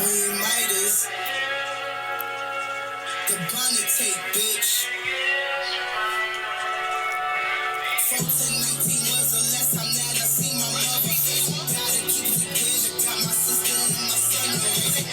Queen Midas, the bonnet take, bitch. 1419 was the last time that I seen my mother. Gotta keep it together, got my sister and my son.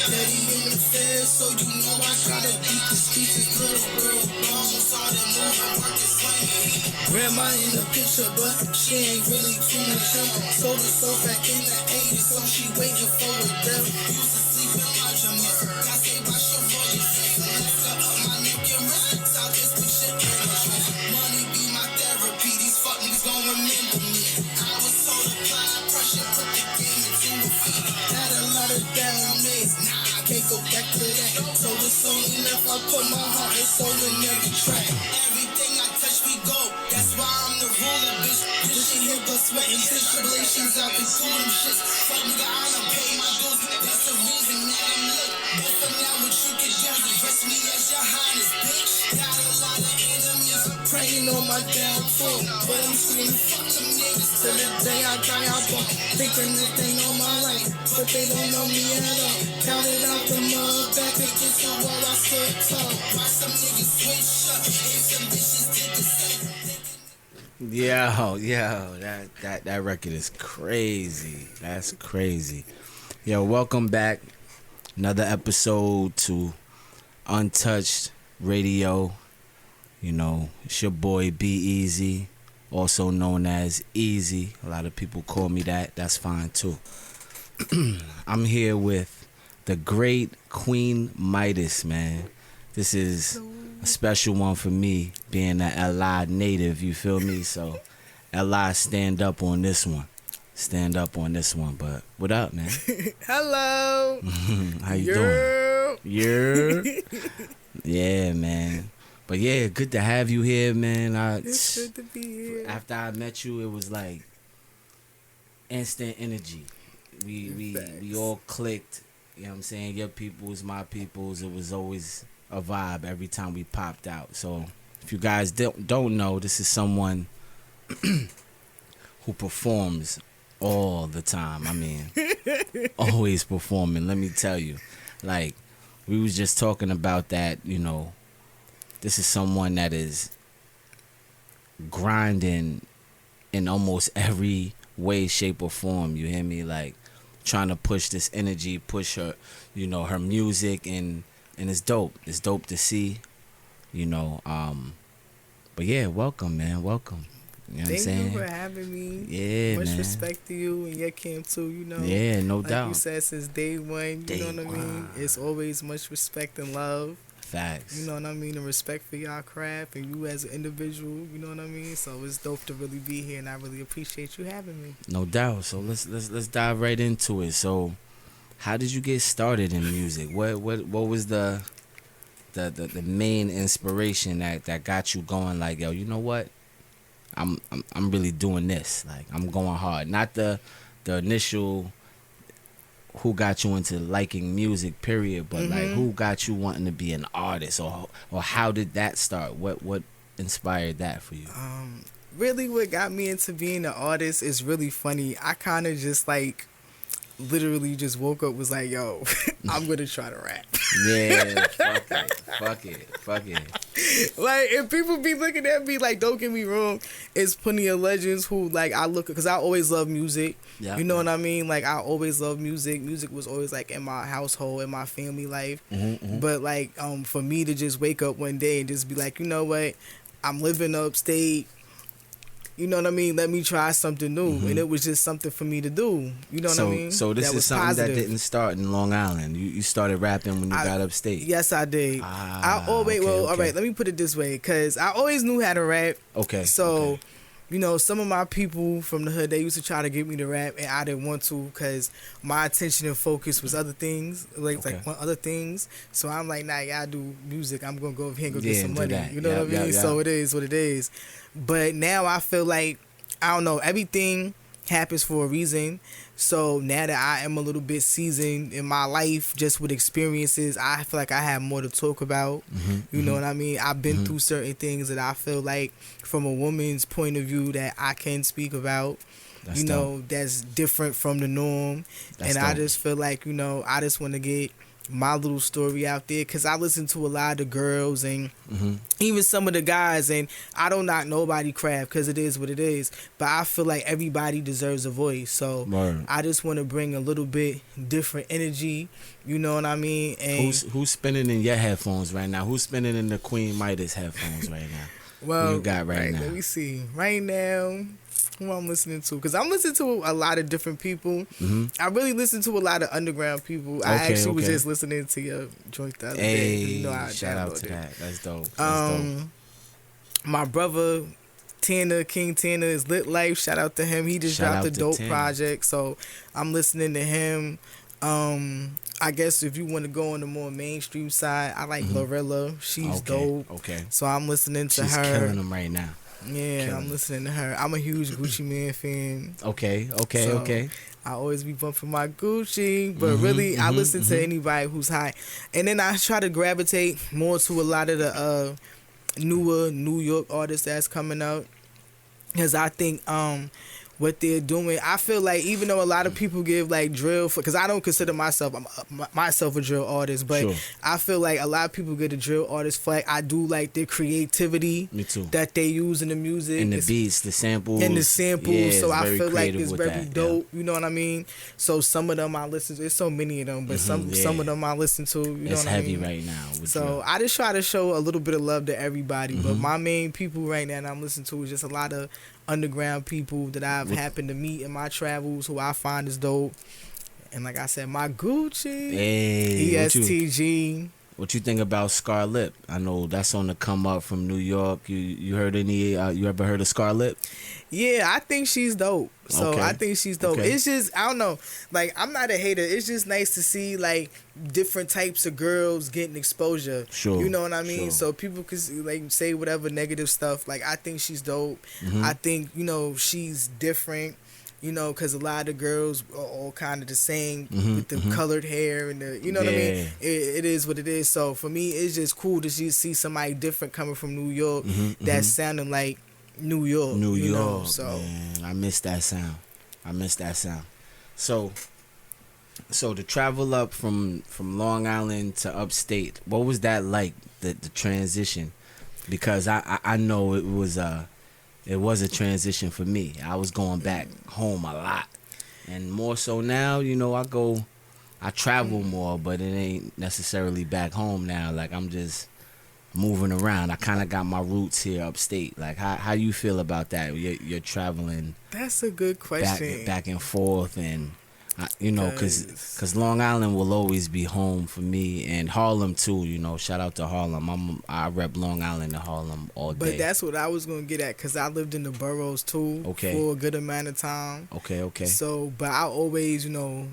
Daddy in the fed, so you know I gotta beat the streets. This little girl bones, all that moving work is funny. Grandma in the picture, but she ain't really too much up. Sold her soul back in the 80s, so she waiting for a death. Used to sleep in my jamaica, got saved by Chevrolet. Let's go up my neck and wrist, South this picture in the dress. Money be my therapy, these fuck niggas gon' remember me. I was so applied, pressure put the game into a feet. Had a lot of down days, nah, I can't go back to that. So it's only left, I put my heart and soul in every track. Everything I touch, we go. That's why I'm the ruler, bitch. This shit here, but sweating tribulations. I've been through them shits. Fuck nigga, I done paid my dues. That's the reason that I'm lit. But for now, what you can do is dress me as your highness, bitch. Got a lot of enemies praying on my downfall, but I'm screaming, fuck them niggas. Till the day I die, I bought. Thinking that they know my life, but they don't know me at all. Counted out the mud, back against the wall, I stood tall. Watch some niggas switch up, if some bitches did the same. Yo, that record is crazy. That's crazy. Yo, welcome back. Another episode to Untouched Radio. You know, it's your boy Be Easy, also known as Easy. A lot of people call me that. That's fine too. I'm here with the great Queen Midas, man. This is a special one for me, being an LI native, you feel me? So, LI, stand up on this one. Stand up on this one. But what up, man? Hello. How you doing? Yeah, man. But yeah, good to have you here, man. It's good to be here. After I met you, it was like instant energy. We all clicked. You know what I'm saying? Your peoples, my peoples. It was always a vibe every time we popped out. So if you guys don't know, this is someone who performs all the time. I mean, always performing. Let me tell you, like, we was just talking about that. You know, this is someone that is grinding in almost every way, shape, or form. You hear me? Like, trying to push this energy, push her, you know, her music, and it's dope. It's dope to see, you know. But yeah, welcome, man. Welcome. You know what I'm saying? Thank you for having me. Yeah, much man. respect to you and your camp too, you know. Yeah, no doubt. Like you said, since day one, Day you know what I mean? one. It's always much respect and love. Facts. You know what I mean? And respect for y'all craft and you as an individual, you know what I mean? So it's dope to really be here, and I really appreciate you having me. No doubt. So let's dive right into it. So, how did you get started in music? What was the main inspiration that got you going? Like, yo, you know what? I'm really doing this. Like, I'm going hard. Not the initial who got you into liking music, period, but like, who got you wanting to be an artist, or how did that start? What inspired that for you? Really what got me into being an artist is really funny. I kind of just like literally just woke up, was like, yo, I'm gonna try to rap. Yeah, fuck it. Like, if people be looking at me, like, don't get me wrong, it's plenty of legends who, like, I look at, because I always love music. Yeah, you know what I mean? Like, I always love music. Music was always, like, in my household, in my family life. But, like, for me to just wake up one day and just be like, you know what, I'm living upstate. You know what I mean? Let me try something new. And it was just something for me to do. You know what I mean? So this is something that didn't start in Long Island. You started rapping when you got upstate. Yes, I did. I always, okay. all right, let me put it this way, because I always knew how to rap. Okay. So, you know, some of my people from the hood, they used to try to get me to rap, and I didn't want to, because my attention and focus was other things, like other things. So I'm like, nah, y'all do music. I'm going to go over here and go get some money. That. You know what I mean? So it is what it is. But now I feel like, I don't know, everything happens for a reason. So now that I am a little bit seasoned in my life, just with experiences, I feel like I have more to talk about. You know what I mean? I've been through certain things that I feel like, from a woman's point of view, that I can speak about. That's you know, dope. that's different from the norm. That's And I dope. just feel like, you know, I just want to get my little story out there because I listen to a lot of girls and even some of the guys, and I don't knock nobody craft because it is what it is, but I feel like everybody deserves a voice. So Word. I just want to bring a little bit different energy, you know what I mean? And Who's spinning in your headphones right now? Who's spinning in the Queen Midas headphones right now? well, Who you got right now? let me see. Right now, who I'm listening to? Because I'm listening to a lot of different people. I really listen to a lot of underground people. I Okay, actually was okay. just listening to your joint the other day. Hey, You know, I shout out to downloaded it. that. That's dope. That's dope. My brother King Tanner is Lit Life. Shout out to him. He just Shout dropped a out to dope Tanner. project, so I'm listening to him. I guess if you want to go on the more mainstream side, I like Lorilla. She's dope. Okay. So I'm listening to She's her. killing them right now. Yeah, Killing I'm it. listening to her. I'm a huge Gucci Man fan. Okay. So, Okay. I always be bumping my Gucci, but really I listen to anybody who's high, and then I try to gravitate more to a lot of the newer New York artists that's coming out, because I think what they're doing, I feel like even though a lot of people give like drill for, because I don't consider myself a drill artist, but Sure. I feel like a lot of people get a drill artist flag. I do like their creativity Me too. that they use in the music And the It's- beats, the samples. and the samples, Yeah, so it's I very feel like creative it's with very that, yeah. dope. You know what I mean? So some of them I listen to. There's so many of them, but some yeah. of them I listen to. You know It's what heavy I mean? right now. With So drill. I just try to show a little bit of love to everybody. But Mm-hmm. my main people right now that I'm listening to is just a lot of underground people that I've happened to meet in my travels who I find is dope. And like I said, my Gucci, Hey, ESTG. what you think about Scarlett? I know that's on the come up from New York. You heard any? You ever heard of Scarlett? Yeah, I think she's dope. So Okay. I think she's dope. Okay. It's just, I don't know. Like, I'm not a hater. It's just nice to see like different types of girls getting exposure. Sure, You know what I mean? sure. So people can like say whatever negative stuff. Like, I think she's dope. Mm-hmm. I think, you know, she's different. You know, because a lot of girls are all kind of the same with the colored hair and the, you know what I mean? Yeah. It is what it is. So for me, it's just cool to see somebody different coming from New York that's sounding like New York. New you York, know? So man. I miss that sound. So to travel up from Long Island to upstate, what was that like? The transition, because I know it was a transition for me. I was going back home a lot, and more so now. You know, I travel more, but it ain't necessarily back home now. Like, I'm just moving around. I kind of got my roots here upstate. Like, how you feel about that? You're traveling that's a good question. back and forth, and you know, cause Long Island will always be home for me, and Harlem too. You know, shout out to Harlem. I rep Long Island and Harlem all day. But that's what I was gonna get at, because I lived in the boroughs too Okay. for a good amount of time. Okay. So, but I always, you know,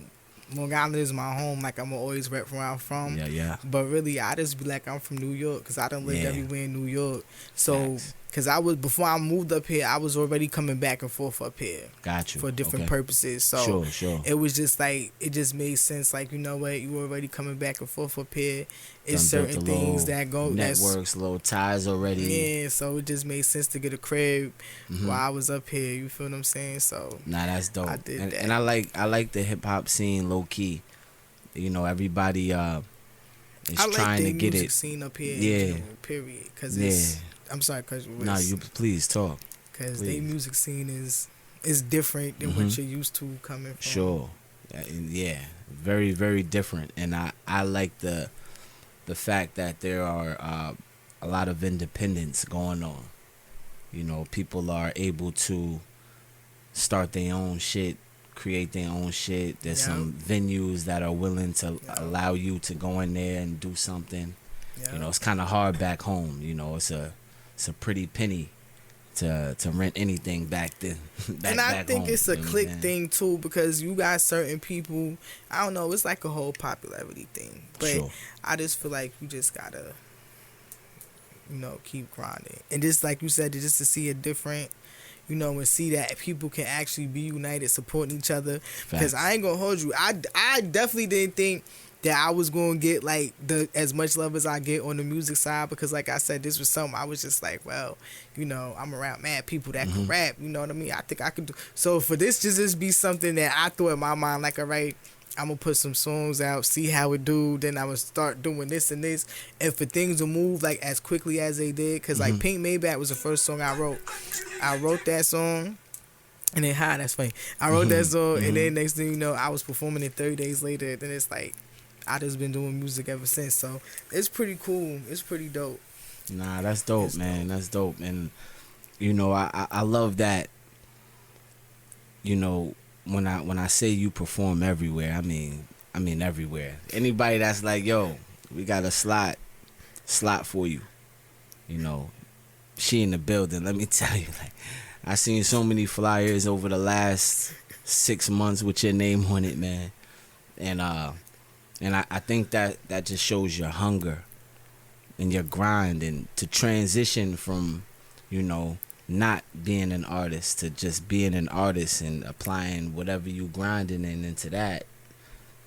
Long Island is my home. Like, I'm always rep where I'm from. Yeah. But really, I just be like, I'm from New York, because I done lived Yeah. everywhere in New York. So, Facts. because before I moved up here, I was already coming back and forth up here Got you. for different Okay. purposes. So Sure. it was just like, it just made sense. Like, you know what, you already coming back and forth up here. It's Done built certain a things little that go networks, little ties already. Yeah, so it just made sense to get a crib while I was up here. You feel what I'm saying? So Nah, that's dope. I did that. And I like the hip hop scene low key. You know, everybody is I like trying the to get music it. scene up here. Yeah. In general, period. Because it's. I'm sorry, because Nah, you please talk. because please. their music scene is different than what you're used to coming from. Sure. Yeah. Very, very different. And I like the fact that there are a lot of independence going on. You know, people are able to start their own shit, create their own shit. There's Yeah. some venues that are willing to Yeah. allow you to go in there and do something. Yeah. You know, it's kind of hard back home. You know, it's a pretty penny to rent anything back then. And I back think home, it's a you know click what I'm saying? thing too, because you got certain people. I don't know. It's like a whole popularity thing, but Sure. I just feel like you just gotta, you know, keep grinding, and just like you said, just to see a different, you know, and see that people can actually be united, supporting each other. Because Facts. I ain't gonna hold you. I definitely didn't think that I was gonna get like the as much love as I get on the music side, because like I said, this was something I was just like, well, you know, I'm around mad people that can rap, you know what I mean? I think I could do. So for this to just be something that I thought in my mind, like, all right, I'm gonna put some songs out, see how it do, then I would start doing this and this, and for things to move like as quickly as they did, because like Pink Maybach was the first song I wrote. I wrote that song. And then that's funny. I wrote that song, and then next thing you know, I was performing it 30 days later. Then it's like, I just been doing music ever since. So it's pretty cool. It's pretty dope. Nah, that's dope, man. That's dope. And you know, I love that. You know, when I say you perform everywhere, I mean everywhere. Anybody that's like, yo, we got a slot for you. You know, she in the building. Let me tell you, like, I seen so many flyers over the last 6 months with your name on it, man. And I think that just shows your hunger and your grind, and to transition from, you know, not being an artist to just being an artist and applying whatever you grinding in into that.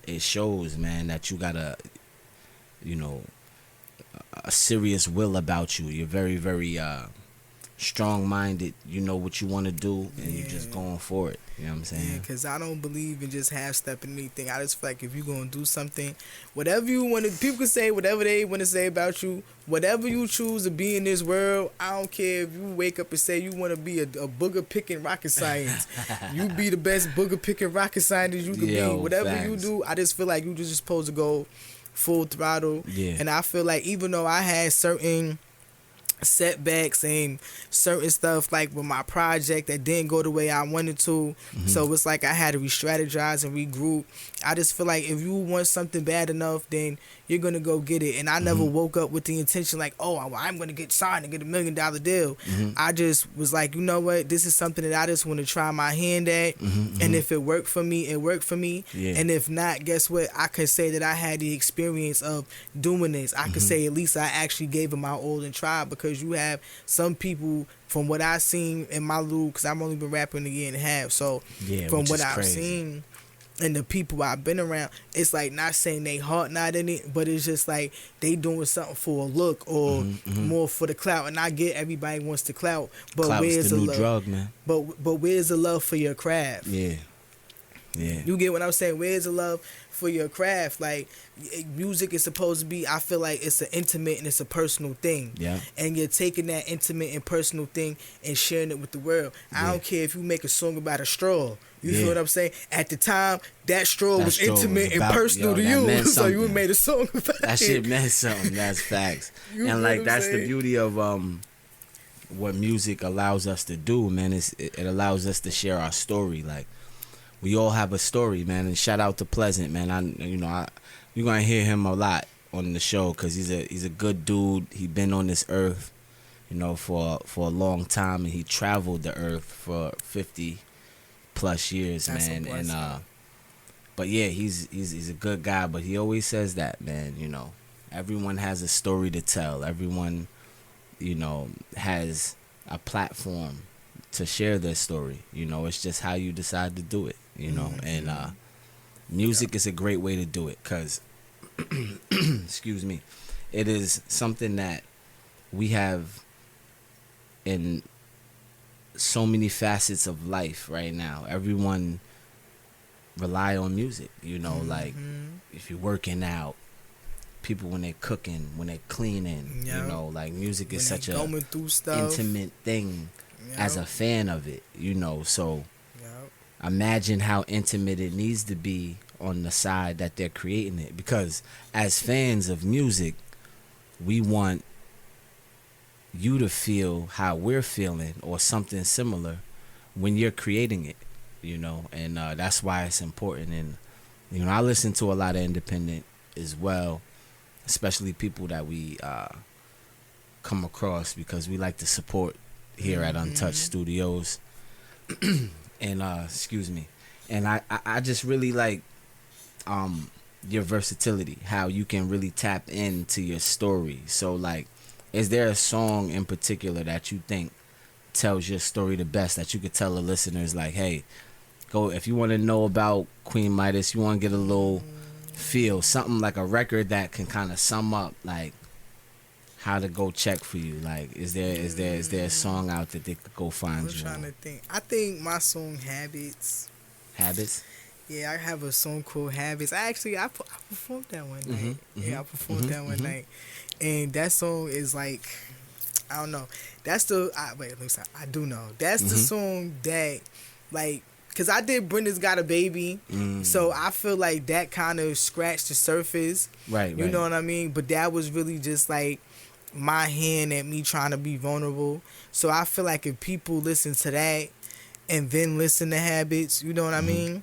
It shows, man, that you got a serious will about you. You're very, very strong-minded. You know what you want to do, and you're just going for it. You know what I'm saying? Yeah, because I don't believe in just half-stepping anything. I just feel like if you're going to do something, whatever you want to, people can say whatever they want to say about you. Whatever you choose to be in this world, I don't care if you wake up and say you want to be a booger-picking rocket science. You be the best booger-picking rocket scientist you can be. Whatever you do, I just feel like you just supposed to go full throttle. Yeah. And I feel like even though I had certain setbacks and certain stuff like with my project that didn't go the way I wanted to, so it's like I had to re-strategize and regroup. I just feel like if you want something bad enough, then you're gonna go get it. And I never woke up with the intention like, oh, I'm gonna get signed and get $1 million deal. I just was like, you know what, this is something that I just want to try my hand at, and if it worked for me, it worked for me. And if not, guess what, I could say that I had the experience of doing this. I could say at least I actually gave it my all and tried, because you have some people, from what I've seen in my little, because I've only been rapping a year and a half, so from what I've seen and the people I've been around, it's like, not saying they heart not in it, but it's just like they doing something for a look or more for the clout. And I get everybody wants the clout, but Clout's where's the the new love? drug, man. But where's the love for your craft? Yeah. You get what I'm saying? Where's the love for your craft? Like, music is supposed to be, I feel like it's an intimate and it's a personal thing. Yeah. And you're taking that intimate and personal thing and sharing it with the world. I don't care if you make a song about a straw. You feel what I'm saying? At the time, that straw was intimate and personal to you. So you made a song about it. That shit meant something. That's facts. And like, that's the beauty of what music allows us to do, man. It allows us to share our story. Like, we all have a story, man. And shout out to Pleasant, man. You're gonna hear him a lot on the show, because he's a good dude. He been on this earth, you know, for a long time, and he traveled the earth for 50 plus years. That's man. And but yeah, he's a good guy. But he always says that, man. You know, everyone has a story to tell. Everyone, you know, has a platform to share their story. You know, it's just how you decide to do it. You know, and music is a great way to do it, because excuse me, it is something that we have in so many facets of life right now. Everyone rely on music, you know, like if you're working out, people when they're cooking, when they're cleaning, you know, like music is such a intimate thing as a fan of it, you know. So imagine how intimate it needs to be on the side that they're creating it, because as fans of music, we want you to feel how we're feeling or something similar when you're creating it, you know. And that's why it's important. And you know, I listen to a lot of independent as well, especially people that we come across, because we like to support here at Untouched Studios. And excuse me, and I just really like your versatility, how you can really tap into your story. So like, is there a song in particular that you think tells your story the best, that you could tell the listeners, like, hey, go, if you want to know about Queen Midas, you want to get a little feel something like a record that can kind of sum up like how to go check for you? Like, is there a song out that they could go find I'm you trying to on? think. I think my song Habits. Habits. Yeah, I have a song called Habits. I performed that one night. Yeah, I performed that one night, and that song is like, I don't know. That's the wait. Let me stop. I do know. That's the song that, like, cause I did Brenda's Got a Baby, so I feel like that kind of scratched the surface. Right. You know what I mean? But that was really just like my hand at me trying to be vulnerable. So I feel like if people listen to that and then listen to Habits, you know what I mean?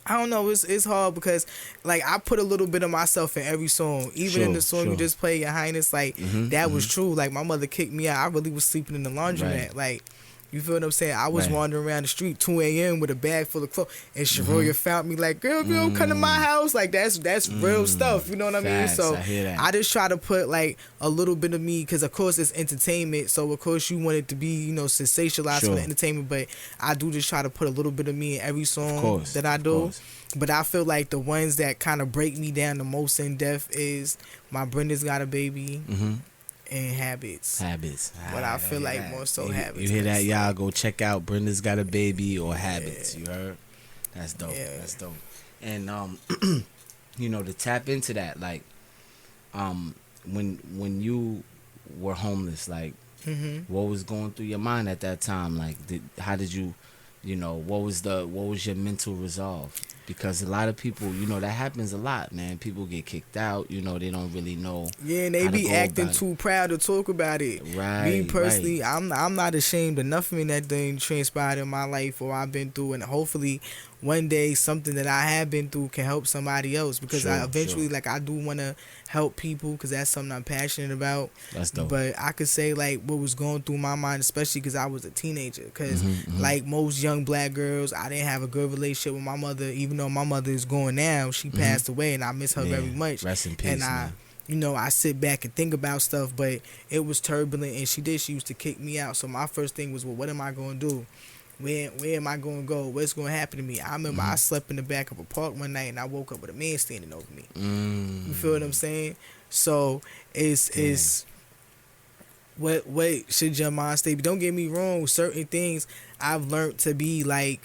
I don't know. It's hard because, like, I put a little bit of myself in every song. Even in the song you just played, Your Highness, like, that was true. Like, my mother kicked me out. I really was sleeping in the laundromat. Like, you feel what I'm saying? I was wandering around the street 2 a.m. with a bag full of clothes, and Sharoya found me like, girl, if you don't come to my house, like, that's real stuff. You know what I mean? So I just try to put, like, a little bit of me, because, of course, it's entertainment. So, of course, you want it to be, you know, sensationalized for the entertainment. But I do just try to put a little bit of me in every song that I do. But I feel like the ones that kind of break me down the most in depth is my Brenda's Got a Baby. And Habits. But I feel like more so Habits. You hear that, y'all? Go check out Brenda's Got a Baby or Habits. You heard? That's dope. That's dope. And you know, to tap into that, like, when you were homeless, like, what was going through your mind at that time? Like, how did you, you know, what was your mental resolve? Because a lot of people, you know, that happens a lot, man. People get kicked out, you know, they don't really know. Yeah, and they be acting too proud to talk about it. Right. Me personally, I'm not ashamed of nothing that done transpired in my life or I've been through, and hopefully one day something that I have been through can help somebody else, because I eventually like, I do want to help people, because that's something I'm passionate about. That's dope. But I could say, like, what was going through my mind, especially because I was a teenager, because like most young black girls, I didn't have a good relationship with my mother. Even though my mother is gone now, she passed away, and I miss her very much. Rest in peace, and man. You know, I sit back and think about stuff, but it was turbulent, and she used to kick me out. So my first thing was, well, what am I going to do? Where am I going to go? What's going to happen to me? I remember I slept in the back of a park one night, and I woke up with a man standing over me. You feel what I'm saying? So it's what should your mind stay? But don't get me wrong, certain things I've learned to be like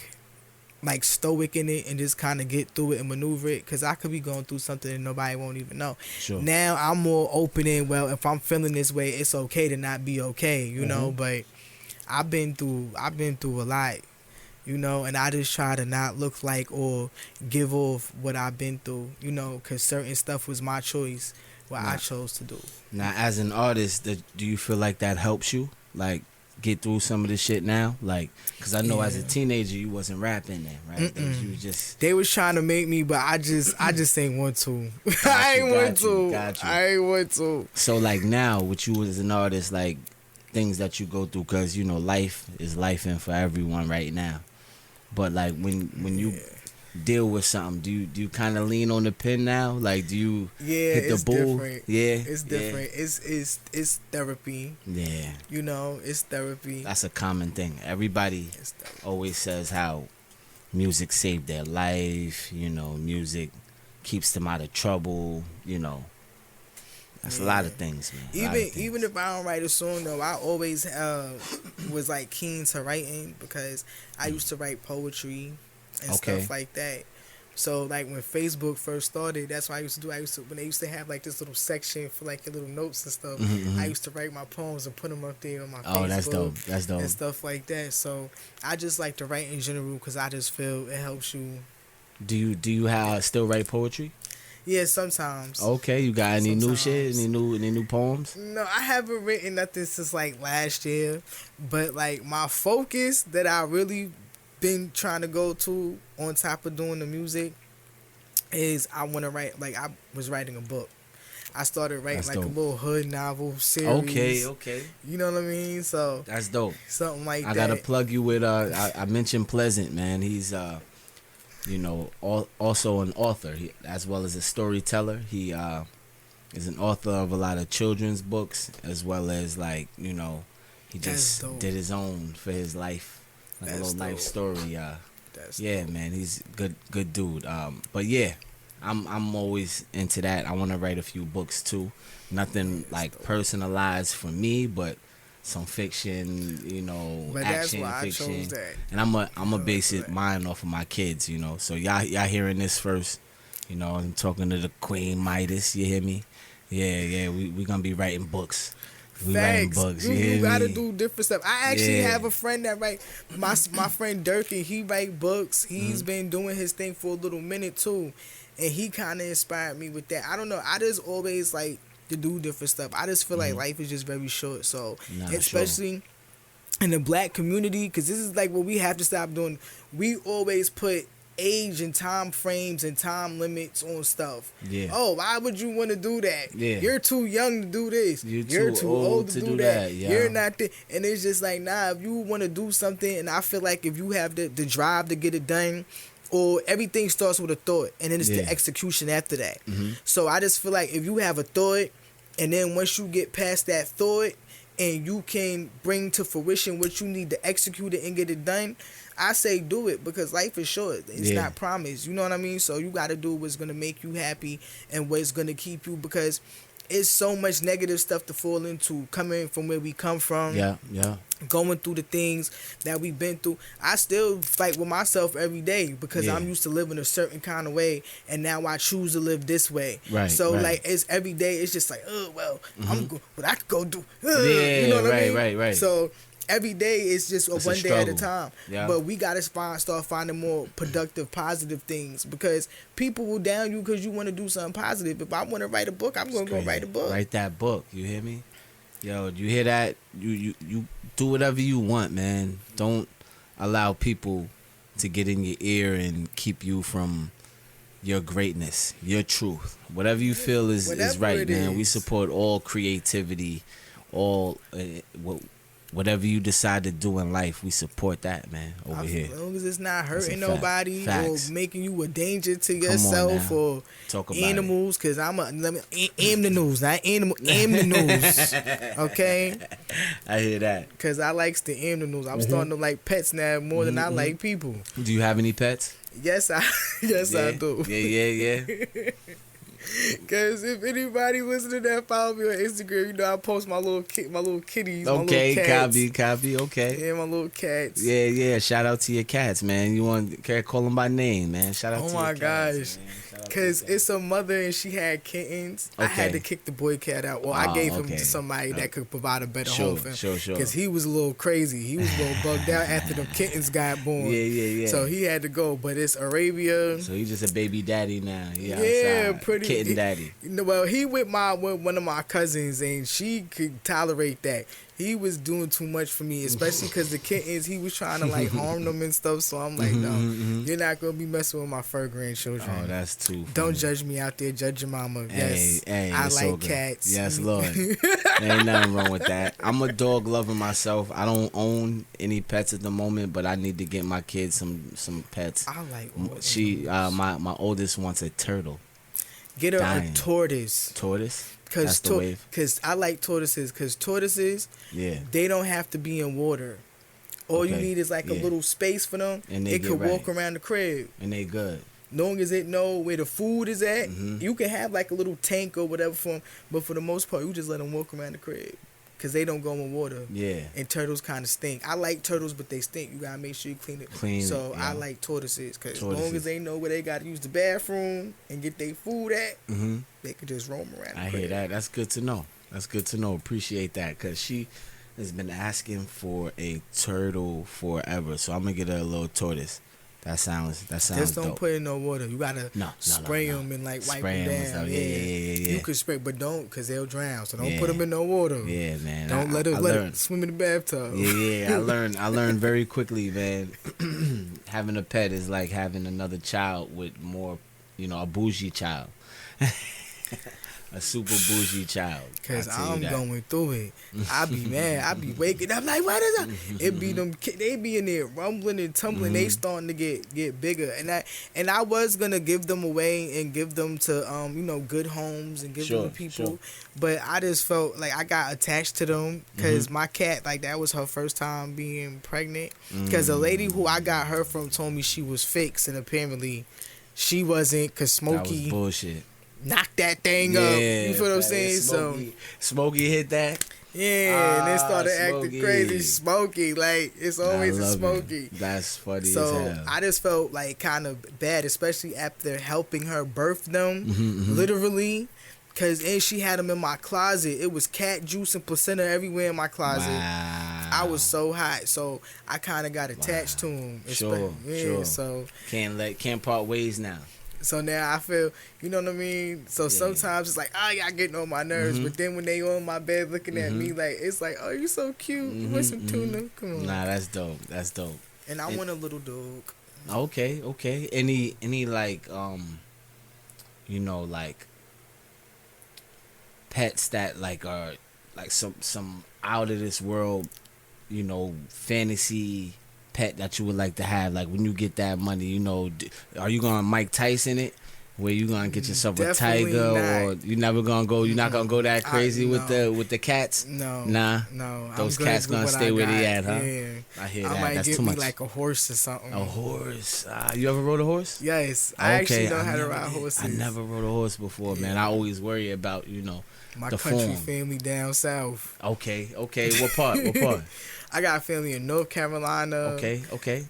stoic in it and just kind of get through it and maneuver it, because I could be going through something and nobody won't even know. Now I'm more open in, well, if I'm feeling this way, it's okay to not be okay, you know. But I've been through a lot, you know, and I just try to not look like or give off what I've been through, you know, because certain stuff was my choice, what I chose to do. Now, as an artist, do you feel like that helps you, like, get through some of this shit now? Like, because I know as a teenager you wasn't rapping then, right? You just, they was trying to make me, but I just ain't want to. I ain't want to. So, like, now with you as an artist, like, things that you go through, because, you know, life is lifing for everyone right now, but like when you deal with something, do you kind of lean on the pen now? Like, do you hit the bull? Different. It's different. It's therapy. Yeah, you know, it's therapy. That's a common thing. Everybody always says how music saved their life, you know, music keeps them out of trouble, you know. That's a lot of things, man. Even if I don't write a song, though, I always was like keen to writing, because I used to write poetry and stuff like that. So, like, when Facebook first started, that's what I used to do. When they used to have like this little section for like your little notes and stuff, I used to write my poems and put them up there on my Facebook. That's dope. That's dope. And stuff like that. So I just like to write in general, because I just feel it helps you. Do you still write poetry? Yeah, sometimes. Okay, you got any new shit? Any new poems? No, I haven't written nothing since like last year. But like my focus that I really been trying to go to on top of doing the music is I want to write. Like, I was writing a book. I started writing a little hood novel series. Okay. You know what I mean? So that's dope. Something like that. I gotta plug you with I mentioned Pleasant, man. He's you know, also an author, as well as a storyteller. He is an author of a lot of children's books, as well as, like, you know, he just did his own for his life, like a little life story. Yeah, man, he's good dude. But yeah, I'm always into that. I want to write a few books too. Nothing like personalized for me, but some fiction, But that's action why I fiction. chose that. And I'm a base that. mine off of my kids, So y'all hearing this first. I'm talking to the Queen Midas. You hear me? Yeah. We gonna be writing books. We writing Facts. books. You gotta me? do different stuff. I actually Yeah. have a friend that write my friend Dirk, and he write books. He's Mm-hmm. been doing his thing for a little minute too, and he kind of inspired me with that. I don't know. I just always like to do different stuff. I just feel like life is just very short. So especially in the black community, because this is like what we have to stop doing. We always put age and time frames and time limits on stuff. Yeah. Oh, why would you want to do that? Yeah. You're too young to do this. You're too old to do that. Yeah. You're not the, and it's just like, nah, if you want to do something, and I feel like if you have the drive to get it done, or everything starts with a thought, and then it's the execution after that. So I just feel like if you have a thought, and then once you get past that thought, and you can bring to fruition what you need to execute it and get it done, I say do it, because life is short. It's not promised. You know what I mean? So you got to do what's going to make you happy and what's going to keep you, because it's so much negative stuff to fall into coming from where we come from. Yeah. Going through the things that we've been through. I still fight with myself every day, because I'm used to living a certain kind of way, and now I choose to live this way. Right. So right. like it's every day. It's just like, oh well, what I could go do. Yeah. You know what I mean? Right. So every day is just It's one a day at a struggle. time. Yeah. But we gotta start finding more productive, positive things, because people will down you because you want to do something positive. If I want to write a book, I'm gonna go write a book. Write that book. You hear me? Yo, you hear that? You do whatever you want, man. Don't allow people to get in your ear and keep you from your greatness, your truth. Whatever you feel is Whatever right, it man. We is. support all creativity, all whatever you decide to do in life. We support that, man. Over here. As long as it's not hurting That's a fact. nobody Facts. or making you a danger to on yourself now. or Talk about animals, because let me aim the news, not animal, aim the news, okay? I hear that. Because I likes to aim the news. I'm starting to like pets now more than I like people. Do you have any pets? Yes, I do. Yeah. Because if anybody listening to that, follow me on Instagram. You know I post my little kitties, Okay, my little cats. copy. Okay. Yeah, my little cats. Yeah. Shout out to your cats, man. You want to call them by name, man. Shout out Oh to my your cats, gosh. man. Shout out to Because your cats. it's a mother and she had kittens. I had Okay. to kick the boy cat out. Well, I Oh, gave him okay. to somebody that could provide a better Sure, home for him. sure. Because he was a little crazy. He was a little bugged out after the kittens got born. Yeah. So he had to go. But it's Arabia. So he's just a baby daddy now. Yeah, Outside. pretty Kitten daddy. Well, he with one of my cousins, and she could tolerate that. He was doing too much for me, especially because the kittens, he was trying to like harm them and stuff. So I'm like, no, you're not gonna be messing with my fur grandchildren. Oh, that's too funny. Don't judge me out there. Judge your mama. Yes, Hey, I it's like so good. cats. Yes, Lord. There ain't nothing wrong with that. I'm a dog lover myself. I don't own any pets at the moment, but I need to get my kids some pets. I like. She, my oldest wants a turtle. Get her dying. a tortoise. Tortoise. That's the wave. Because I like tortoises. Because tortoises, Yeah. they don't have to be in water. All you Okay, need is like a yeah. little space for them. And they It get could walk right. around the crib. And they good. Long as it know where the food is at, Mhm. you can have like a little tank or whatever for them. But for the most part, you just let them walk around the crib. Because they don't go in water. Yeah. And turtles kind of stink. I like turtles, but they stink. You got to make sure you clean it. Clean So it, I yeah. like tortoises. Because as long Tortoises. as they know where they got to use the bathroom and get their food at, Mm-hmm. they could just roam around the I crib. hear that. That's good to know. Appreciate that, because she has been asking for a turtle forever. So I'm gonna get her a little tortoise. That sounds Just don't dope. put it in no water. You gotta No, spray no. them and like wipe Spray 'em them and down. stuff. Yeah. You can spray, but don't, because they'll drown. So don't Yeah. put them in no water. Yeah, man. Don't let I it learned. swim in the bathtub. Yeah. I learned very quickly, man. Having a pet is like having another child with more, a bougie child. A super bougie child. Cause I'll tell you I'm that. going through it. I be mad. I be waking up like, what is that? It be them. They be in there rumbling and tumbling. They starting to get bigger. And I was gonna give them away and give them to good homes and give them to people. Sure. But I just felt like I got attached to them because my cat, like, that was her first time being pregnant. Because the lady who I got her from told me she was fixed, and apparently she wasn't, cause That was Smokey bullshit. knocked that thing up. You feel what I'm saying? Smokey hit that. And they started acting Smokey. crazy. Smokey, like it's always a Smokey. That's funny as So hell. I just felt like kind of bad, especially after helping her birth them, literally. Cause and she had them in my closet. It was cat juice and placenta everywhere in my closet. Wow. I was so hot, so I kind of got attached to him. Sure. So Can't part ways now. so now I feel, you know what I mean. So sometimes it's like, oh, y'all getting on my nerves, but then when they on my bed looking at me, like it's like, oh, you so cute. You want some tuna? Come on. Nah, that's dope. That's dope. And I want a little dog. Okay. Any like you know, like pets that like are like some out of this world, you know, fantasy pet that you would like to have, like when you get that money, you know, are you gonna Mike Tyson it, where you gonna get yourself Definitely a tiger, not. or you never gonna go, you're not gonna go that crazy with the cats? No, nah, those cats gonna stay where they at, huh? Yeah. I hear I that. might That's get too me much. like a horse or something. A horse. You ever rode a horse? Yes, I actually know how to ride horses. I never rode a horse before, man. I always worry about, you know, My the country form. family down south. Okay. What part? I got family in North Carolina. Okay.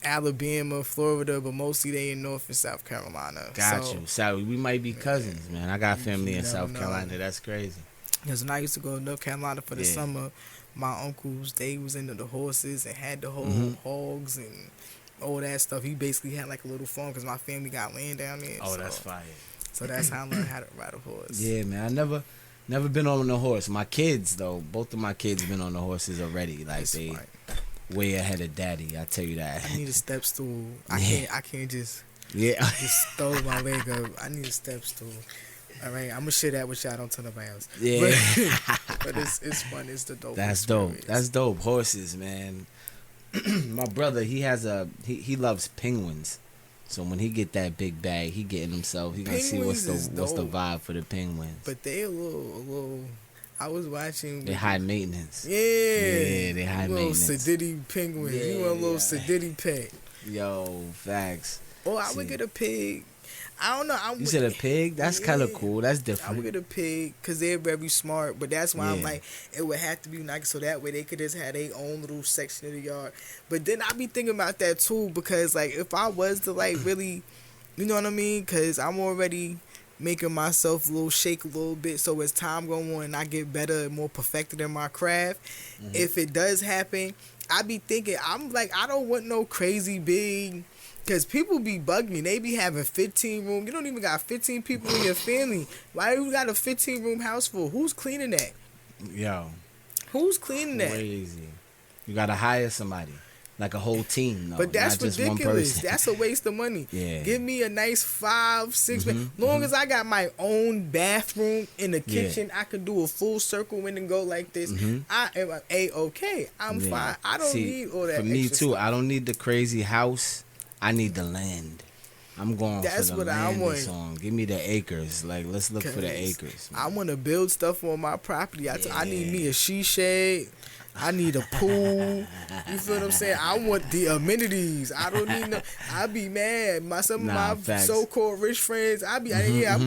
Alabama, Florida, but mostly they in North and South Carolina. Got you. So we might be cousins, man. I got family in South know. Carolina. That's crazy. Because when I used to go to North Carolina for the summer, my uncles, they was into the horses and had the whole hogs and all that stuff. He basically had like a little farm because my family got land down there. Oh, that's fire. So that's how I learned how to ride a horse. Yeah, man. I never been on a horse. My kids though, both of my kids been on the horses already. Like That's they fine. way ahead of daddy. I tell you that. I need a step stool. I can't just throw my leg up. I need a step stool. All right, I'm gonna share that with y'all. Don't tell nobody else. Yeah. But it's fun. It's the dope. That's dope. That's dope. Horses, man. My brother, he loves penguins. So when he get that big bag, he getting himself. He gonna see what's the vibe for the penguins. But they a little. I was watching. They high maintenance. Yeah, they high maintenance. Little sedity penguins. Yeah, You want a little sedity pet? Yo, facts. Or I would get a pig. I don't know. You said a pig? That's kind of cool. That's different. I would get a pig because they're very smart. But that's why I'm like, it would have to be nice so that way they could just have their own little section of the yard. But then I be thinking about that too because like if I was to like really, you know what I mean? Because I'm already making myself a little shake a little bit. So as time go on and I get better and more perfected in my craft, if it does happen, I be thinking I'm like I don't want no crazy big. Because people be bugging me. They be having 15 room. You don't even got 15 people in your family. Why you got a 15 room house full? Who's cleaning that? Yo. Who's cleaning that? Crazy. You got to hire somebody. Like a whole team, though. But that's not ridiculous. Just one person. That's a waste of money. Yeah. Give me a nice 5, 6 long as I got my own bathroom in the kitchen, I can do a full circle in and go like this. I am A-okay. I'm fine. I don't need all that for me, extra too, stuff. I don't need the crazy house. I need the land. I'm going That's for the what I land want. this song. Give me the acres. Like, let's look for the acres. Man. I want to build stuff on my property. I need me a she shed. I need a pool. You feel what I'm saying? I want the amenities. I don't need no. I be mad. Some of my facts. so-called rich friends. I'm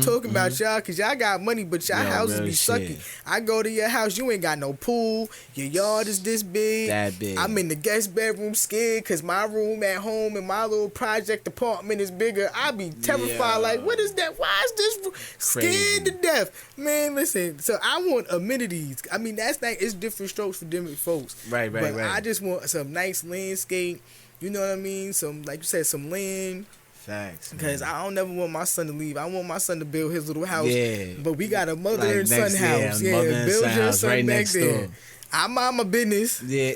talking about y'all because y'all got money, but y'all houses be sucky. I go to your house, you ain't got no pool. Your yard is this big. That big. I'm in the guest bedroom scared because my room at home and my little project apartment is bigger. I be terrified. Like, what is that? Why is this scared to death? Man, listen. So I want amenities. I mean, that's like it's different strokes for different folks. Right. But I just want some nice landscape. You know what I mean? Some, like you said, some land. Facts. Because I don't never want my son to leave. I want my son to build his little house. Yeah. But we got a mother Like and son next- house. yeah, mother and build son your house son right back next there. door. I mind my business. Yeah.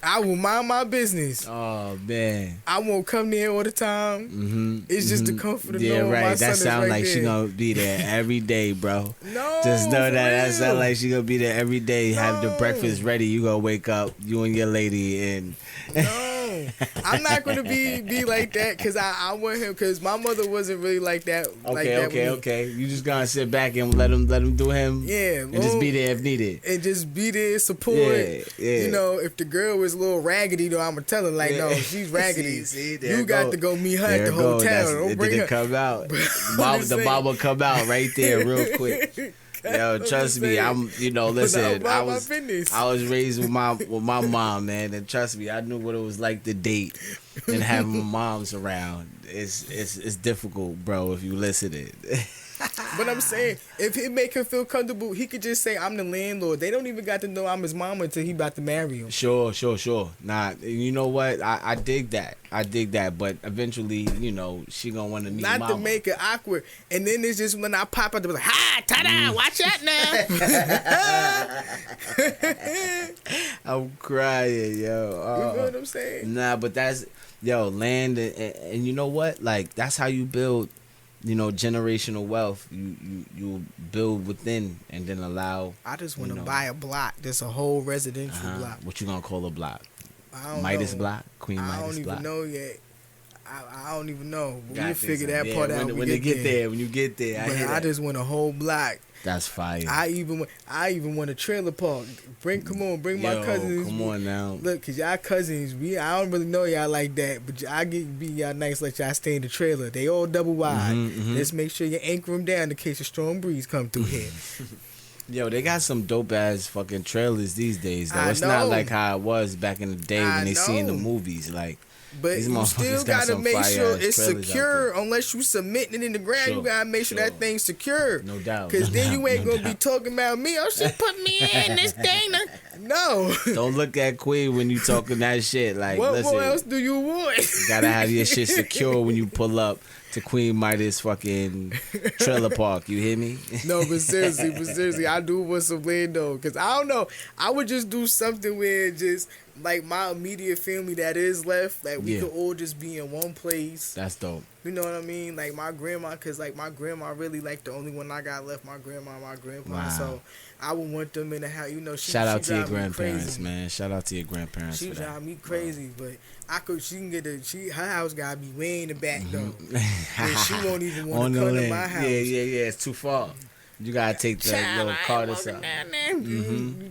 I will mind my business. Oh, man. I won't come there all the time. It's just the comfort of Yeah, knowing my right. son That is sounds right like there. she gonna be there every day, bro. No, Just know for that real. sounds like she gonna be there every day. Have the No. breakfast ready. You gonna wake up, you and your lady, and No. I'm not gonna be like that because I want him because my mother wasn't really like that. Okay. You just gonna sit back and let him do him. Yeah, and just be there if needed. And just be there, support. Yeah. You know, if the girl was a little raggedy, though, I'ma tell her like, no, she's raggedy. see, you got to go meet her at the hotel. Don't bring her. Come out. The Bob will come out right there real quick. Yo, trust me, listen, I was raised with my mom, man, and trust me, I knew what it was like to date and have my moms around. It's difficult, bro, if you listen to it. But I'm saying, if it make him feel comfortable, he could just say, I'm the landlord. They don't even got to know I'm his mama until he about to marry him. Sure. Nah, you know what? I dig that. But eventually, she gonna want to meet Not mama. to make it awkward. And then it's just when I pop out, they're like, hi, ta-da, watch out now. I'm crying, yo. You know what I'm saying? Nah, but that's, land, and you know what? Like, that's how you build, generational wealth. You build within and then allow. I just want to buy a block. Just a whole residential block. What you gonna call a block? I don't Midas know. block? Queen Midas block? I don't even know yet. I don't even know. But we'll Got figure this. that part out when you get there. But I just want a whole block. That's fire. I even want a trailer park. Bring my cousins. Come on now. Look, cause y'all cousins, I don't really know y'all like that, but I be y'all nice, let y'all stay in the trailer. They all double wide. Let's make sure you anchor them down in case a strong breeze come through here. Yo, they got some dope ass fucking trailers these days though. It's know. not like how it was back in the day when they see in the know. movies. Like, But these you motherfuckers still got gotta some make sure fire-ass it's trailers out secure. Unless you submitting it in the ground, Sure, you gotta make sure that thing's secure. No doubt. Cause then you ain't no gonna be doubt. talking about me. Oh, she put me in this thing. No. Don't look at Queen when you talking that shit. Like, What listen, more else do you want? you gotta have your shit secure when you pull up to Queen Midas fucking trailer park. You hear me? No, but seriously, I do want some land though. Cause I don't know. I would just do something where just like my immediate family that is left, like we could all just be in one place. That's dope. You know what I mean? Like my grandma, cause like my grandma really like the only one I got left. My grandma, my grandpa. Wow. So I would want them in the house. Shout out to your drive me grandparents, crazy. man. Shout out to your grandparents. She for that. drive me crazy, but she can get her house gotta be way in the back though. Mm-hmm. And she won't even want to come to my house. Yeah. It's too far. You gotta take the little car to something.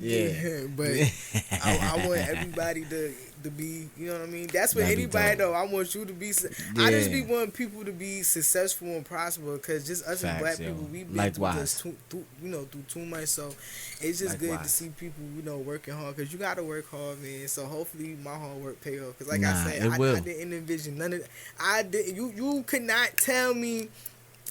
Yeah, but I want everybody to be, you know what I mean? That's what anybody though. I want you to be. I just be wanting people to be successful and prosper because just us as black people, we've been through too much. So it's just good to see people, working hard because you gotta work hard, man. So hopefully my hard work pay off. Because like I said, I didn't envision none of. I did. You could not tell me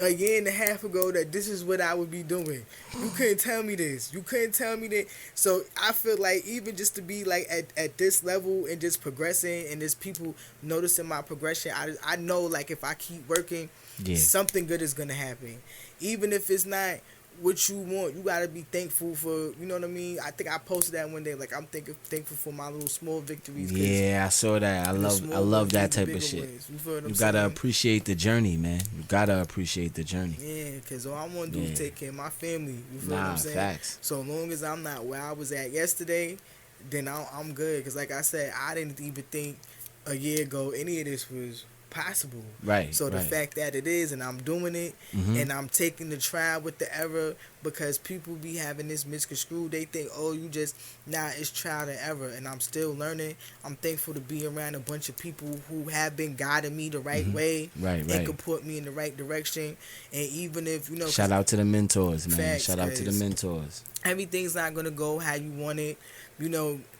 a year and a half ago that this is what I would be doing. You couldn't tell me this. You couldn't tell me that. So I feel like even just to be like at this level and just progressing and just people noticing my progression, I know like if I keep working, something good is gonna happen. Even if it's not what you want, you gotta be thankful for, you know what I mean? I think I posted that one day, like I'm thankful for my little small victories. Yeah, I saw that. I love that type of shit. You gotta appreciate the journey, man. You gotta appreciate the journey. Yeah, because all I want to do is take care of my family. You feel what I'm saying? Facts. So long as I'm not where I was at yesterday, then I'm good. Because like I said, I didn't even think a year ago any of this was possible. Right. So the fact that it is, and I'm doing it, and I'm taking the trial with the error, because people be having this misconstrued. They think, oh, you just it's trial and error, and I'm still learning. I'm thankful to be around a bunch of people who have been guiding me the right way, and could put me in the right direction. And even if shout out to the mentors, man. Facts, shout out to the mentors. Everything's not gonna go how you want it.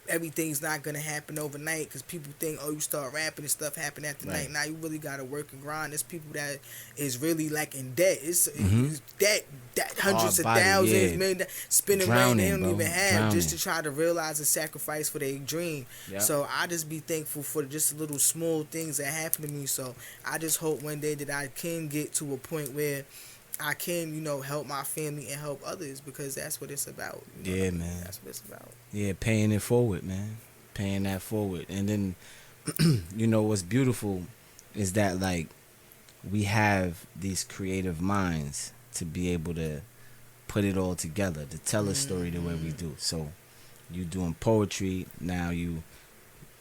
Everything's not gonna happen overnight because people think, oh, you start rapping and stuff happen after night. Now you really gotta work and grind. There's people that is really like in debt. It's debt hundreds of thousands, million, spending money they don't even have just to try to realize and sacrifice for their dream. Yep. So I just be thankful for just little small things that happen to me. So I just hope one day that I can get to a point where I can, help my family and help others, because that's what it's about. Yeah, man. That's what it's about. Yeah, paying it forward, man. Paying that forward. And then, what's beautiful is that, like, we have these creative minds to be able to put it all together, to tell a story the way we do. So you doing poetry, now you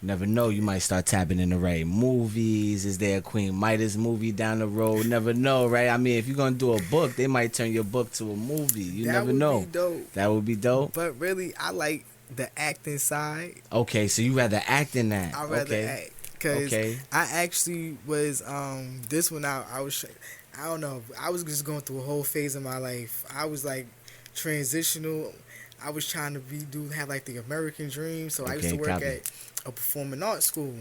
Never know, you might start tapping in the right movies. Is there a Queen Midas movie down the road? Never know, right? I mean, if you're gonna do a book, they might turn your book to a movie. You That never would know. be dope. That would be dope. But really, I like the acting side. Okay, so you rather act than that. I rather okay. act because I actually was this one I was I don't know, I was just going through a whole phase of my life. I was like transitional. I was trying to have like the American dream, so I used to work at a performing arts school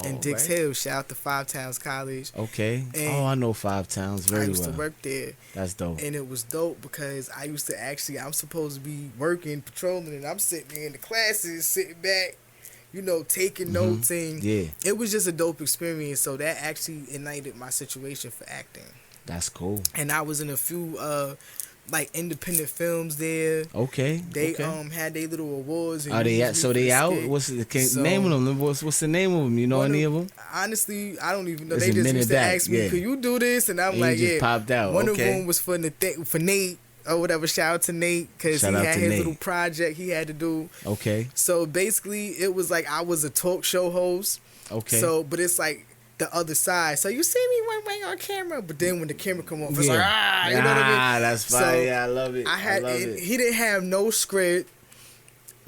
in Dix Hill. Shout out to Five Towns College. Okay. And I know Five Towns very well. I used to work there. That's dope. And it was dope because I used to I'm supposed to be working, patrolling, and I'm sitting there in the classes, sitting back, taking notes, and it was just a dope experience. So that actually ignited my situation for acting. That's cool. And I was in a few like independent films there. Okay. They had their little awards. And are they out? So they out? What's the name of them? What's the name of them? You know any of them? Honestly, I don't even know. They just used to ask me, "Could you do this?" And I'm and like, you just popped out. One of them was for Nate or whatever. Shout out to Nate because he had his little project he had to do. Okay. So basically, it was like I was a talk show host. Okay. So, but it's like the other side. So you see me one way on camera, but then when the camera come off, it's like, you know what I mean? That's fine. So yeah, I love it. I love it. He didn't have no script,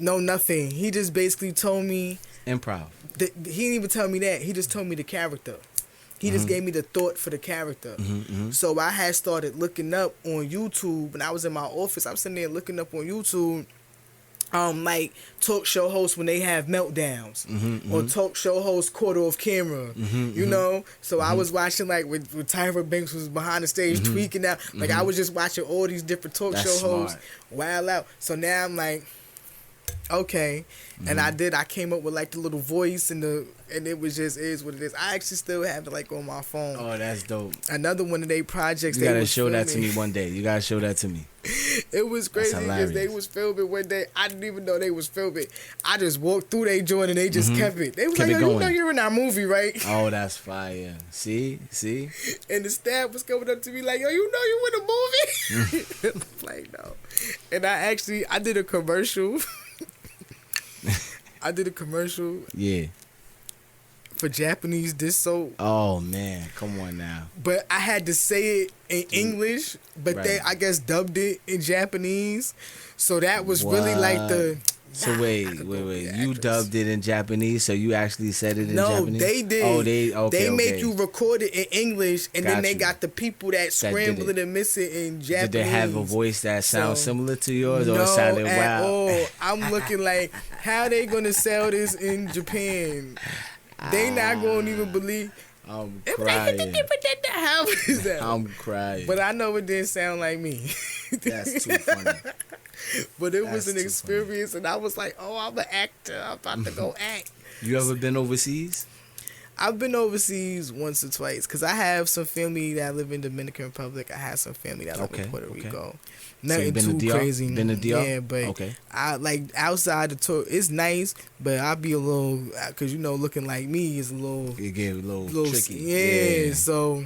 no nothing. He just basically told me improv. He didn't even tell me that. He just told me the character. He just gave me the thought for the character. So I had started looking up on YouTube, and I was in my office. I'm sitting there looking up on YouTube. Like talk show hosts when they have meltdowns, or talk show hosts caught off camera, you know. So I was watching like with Tyra Banks was behind the stage tweaking out. Like I was just watching all these different talk show hosts wild out. So now I'm like, okay, and I came up with like the little voice and it was just is what it is. I actually still have it like on my phone. Oh, that's dope. Another one of their projects. You gotta show that to me one day. You gotta show that to me. It was crazy because they was filming one day. I didn't even know they was filming. I just walked through their joint and they just kept it. They was like, "Yo, you know you're in our movie, right?" Oh, that's fire. See? And the staff was coming up to me like, "Yo, you know you in a movie?" Like, no. And I did a commercial. Yeah. For Japanese dish soap. Oh man, come on now. But I had to say it in English, but they I guess dubbed it in Japanese. So that was really like the. So wait. You dubbed it in Japanese, so you actually said it in Japanese? No, they did. Oh, they make you record it in English, and then they got the people that scramble it and miss it in Japanese. Did they have a voice that sounds similar to yours, or it sounded wild? Oh, I'm looking like, how they gonna sell this in Japan? They not gonna even believe. I'm crying. How is that? I'm crying. But I know it didn't sound like me. That's too funny. But it was an experience, and I was like, "Oh, I'm an actor. I'm about to go act." You ever been overseas? I've been overseas once or twice because I have some family that live in Dominican Republic. I have some family that live in Puerto Rico. Nothing too crazy. Been to DR? Yeah, but I like outside the tour. It's nice, but I be a little because looking like me is a little. It get a little tricky. Yeah, so.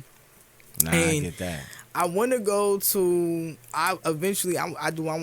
I get that. I want to go to. I want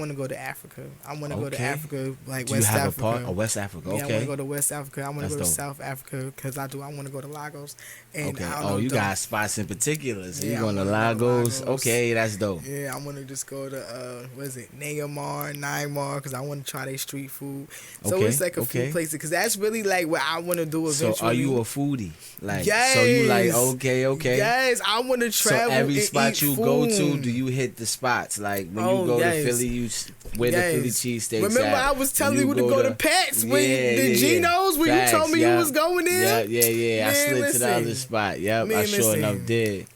to go to Africa. I want to go to Africa, like Do West you have Africa. West Africa. Yeah, Okay. I want to go to West Africa. I want to go to South Africa because I want to go to Lagos. And you got spots in particular. So you going to Lagos? Okay, that's dope. Yeah, I want to just go to Neymar because I want to try their street food. So it's like a few places because that's really like what I want to do eventually. So are you a foodie? Like, yes. So you like okay. Yes, I want to travel. So every spot you food. go to, do you hit the spots? Like when you go to Philly, you where the Philly cheesesteaks. Remember, I was telling you to go to Pat's with the Geno's when you told me you was going in. Yeah. I slid to the other spot. Yep, I sure enough did.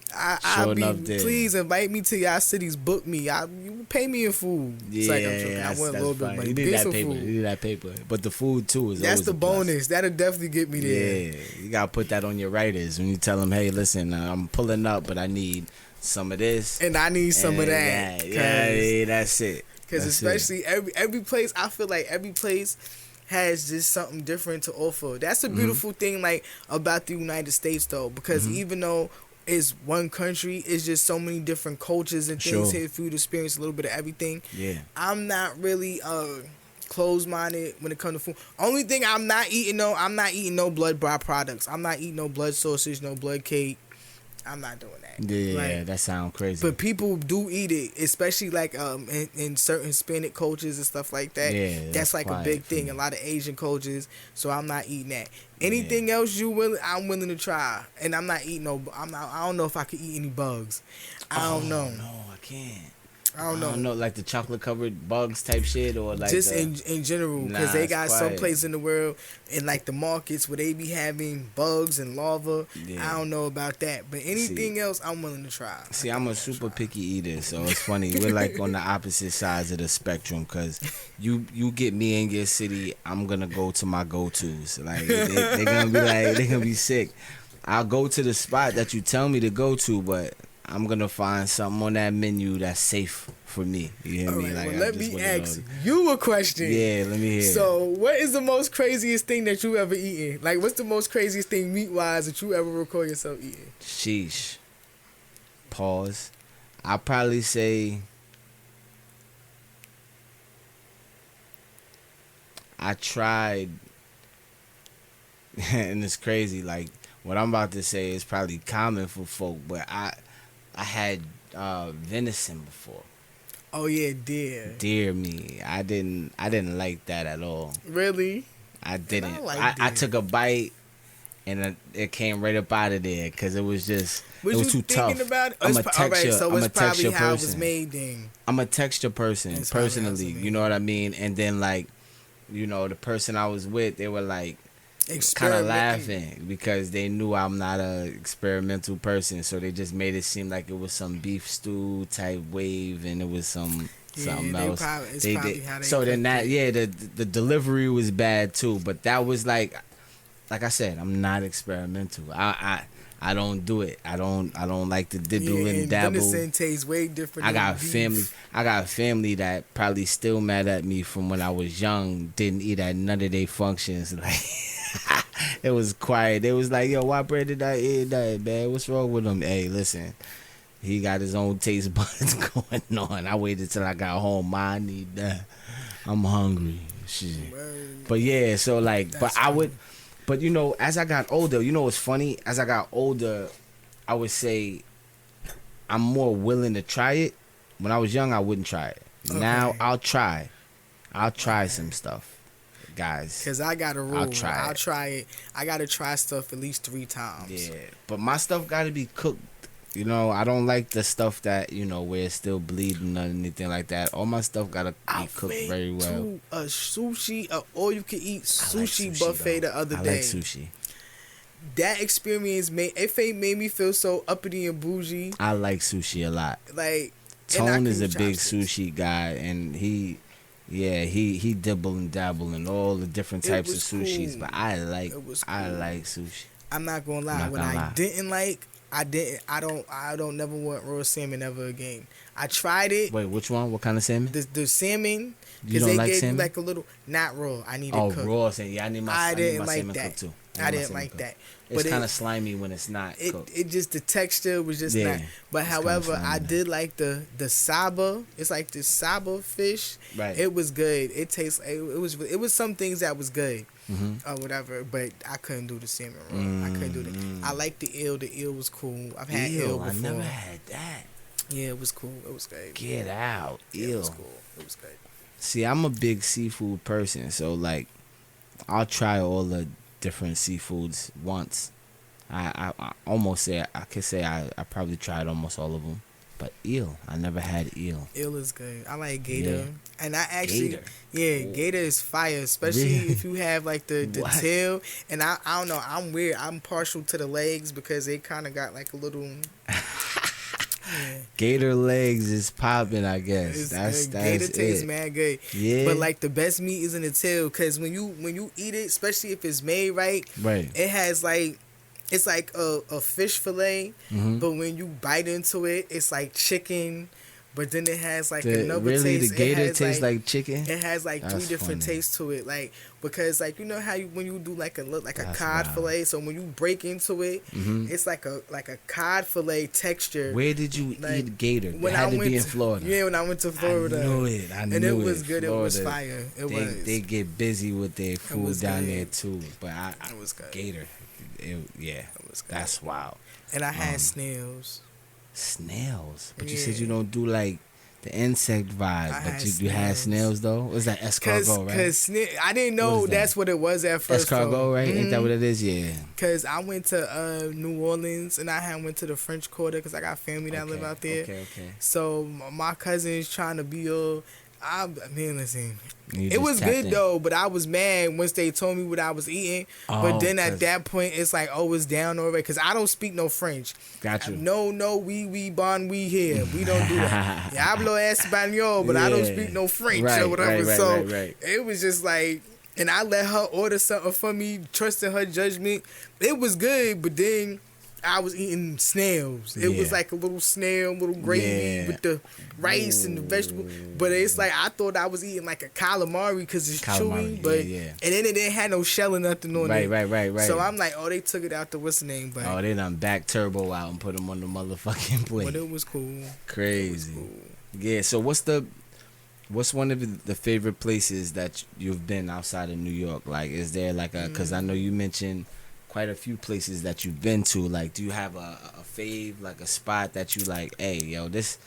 Please invite me to y'all cities. Book me. You pay me in food. Yeah, I want a little bit of money. You need that paper. But the food too is. That's always the bonus. That'll definitely get me there. Yeah, you gotta put that on your writers when you tell them, hey, listen, I'm pulling up, but I need some of this and I need some of that. Yeah, that's it. Because especially every place, I feel like every place has just something different to offer. That's a beautiful thing, like about the United States, though, because even though it's one country, it's just so many different cultures and things here for you to experience a little bit of everything. Yeah, I'm not really closed-minded when it comes to food. Only thing I'm not eating no blood byproducts. I'm not eating no blood sausage, no blood cake. I'm not doing that. Yeah, that sounds crazy. But people do eat it, especially like in certain Hispanic cultures and stuff like that. Yeah, that's like a big thing. A lot of Asian cultures. So I'm not eating that. Anything else I'm willing to try. And I'm not eating I don't know if I could eat any bugs. I don't know. No, I can't. I don't know. Like the chocolate covered bugs type shit, or like just in general, because they got some place in the world in like the markets where they be having bugs and larvae. I don't know about that, but anything else, I'm willing to try. See, I'm a super picky eater, so it's funny. We're like on the opposite sides of the spectrum, because you get me in your city, I'm gonna go to my go-tos. Like they're gonna be like they're gonna be sick. I'll go to the spot that you tell me to go to, but I'm gonna find something on that menu that's safe for me. You hear me? Right, Like, well, let me ask you a question. Yeah, let me hear. So, what is the most craziest thing that you ever eaten? Like, what's the most craziest thing meat-wise that you ever recall yourself eating? Sheesh. Pause. I'll probably say I tried, and it's crazy. Like, what I'm about to say is probably common for folk, but I had venison before. Oh yeah, deer. Deer meat. I didn't like that at all. Really? I didn't. Like I took a bite and it came right up out of there because it was just it was too tough. About it? I'm a texture. So I'm a it's probably texture how person. it was made then. I'm a texture person It's personally. how it You know what I mean? And then like, you know, the person I was with, they were like kind of laughing because they knew I'm not a experimental person, so they just made it seem like it was some beef stew type wave, and it was something else. The delivery was bad too, but that was like I said, I'm not experimental. I don't do it. I don't like to diddle and dabble. Venison tastes way different. I got family that probably still mad at me from when I was young. Didn't eat at none of their functions. Like it was quiet. They was like, "Yo, why Brad did I eat that, man? What's wrong with him?" Hey, listen, he got his own taste buds going on. I waited till I got home. I need that. I'm hungry. Shit. But yeah, so like, but you know, as I got older, you know what's funny? As I got older, I would say I'm more willing to try it. When I was young, I wouldn't try it. Okay. Now I'll try some stuff, guys. Cause I got a rule. I'll try it. I gotta try stuff at least 3 times. Yeah, but my stuff gotta be cooked. You know, I don't like the stuff that, you know, where it's still bleeding or anything like that. All my stuff gotta be cooked very well. A sushi, all you can eat sushi buffet the other day. I like sushi. That experience made me feel so uppity and bougie. I like sushi a lot. Like Tone is a big sushi guy, and he dibble and dabble in all the different types of sushis. Cool. But I like sushi. I'm not gonna lie. I don't never want raw salmon ever again. I tried it. Wait, which one? What kind of salmon? The salmon. You don't like salmon? Like a little, not raw. I need it cooked. Oh, raw salmon. Yeah, I need my salmon cooked too. I didn't like that. It's kind of slimy when it's not cooked. It just, the texture was just not. But however, I did like the saba. It's like the saba fish. Right. It was good. It tastes. It was some things that was good. Mm-hmm. Or whatever, but I couldn't do the salmon roll. I couldn't do that. I like the eel. The eel was cool. I've had eel before. I never had that. Yeah, it was cool. It was good. Get out. Eel. It was cool. It was good. See, I'm a big seafood person, so like, I'll try all the different seafoods once. I almost say I could say I probably tried almost all of them. But eel, I never had eel. Eel is good. I like gator. Yeah. And I actually, gator. Gator is fire, especially if you have like the tail. And I don't know, I'm weird. I'm partial to the legs because they kind of got like a little. Gator legs is popping, I guess. That's gator tastes mad good. Yeah. But like the best meat is in the tail, because when you eat it, especially if it's made right, it has like. It's like a fish fillet, but when you bite into it, it's like chicken, but then it has like The, another really, taste. the gator it has tastes like chicken. it has like That's 3 different funny. tastes to it, like because like you know how when you do like a That's cod wild. fillet, so when you break into it, Mhm. it's like a cod fillet texture. Where did you Like, eat gator? It when had I to went be in to- Florida. Yeah, when I went to Florida, I knew it. I knew and it. it was good. It was Florida, fire. It they, was. They get busy with their food was down good. there too. But It was good. gator, yeah, It was good. that's wild. And I had um, snails. Snails, but you Yeah. said you don't do like the insect vibe. I But had you had snails. snails though. What's that escargot, right? Cause I didn't What know is that? that's what it was at first. Escargot, right? Ain't that what it is? Yeah. Cause I went to New Orleans and I went to the French Quarter because I got family that live out there. Okay. So my cousin's trying to be listen. You It just was tapped good in. though, but I was mad once they told me what I was eating. Oh, But then 'cause- at that point, it's like, oh, it's down already. Cause I don't speak no French. Got you. No, we bon, we here. We don't do that. Yeah, hablo español, but I don't Yeah. speak no French Right, or whatever. right, So right. it was just like, and I let her order something for me, trusting her judgment. It was good, but then I was eating snails. It was Yeah. like a little snail, little gravy Yeah. with the rice and the vegetable. But it's like I thought I was eating like a calamari because it's Calamari, chewy. But yeah. and then it didn't have no shell or nothing on it. Right. So I'm like, oh, they took it out the what's the name, but Oh, they done back turbo out and put them on the motherfucking plate. but it was cool. Crazy. Cool. Yeah. So what's one of the favorite places that you've been outside of New York? Like, is there like a? Because I know you mentioned quite a few places that you've been to. Like, do you have a fave, like a spot that you like? Hey, yo, this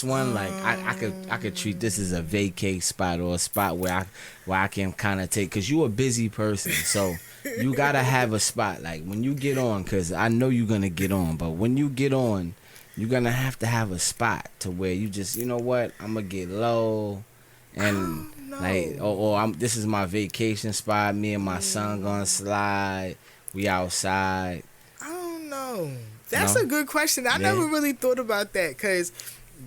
one, like I could treat this as a vacay spot or a spot where I can kind of take. Cause you a busy person, so you gotta have a spot. Like when you get on, cause I know you're gonna get on, but when you get on, you're gonna have to have a spot to where you just, you know what, I'm gonna get low, and like, this is my vacation spot. Me and my son gonna slide. We outside. I don't know. That's No? a good question. I Yeah. never really thought about that because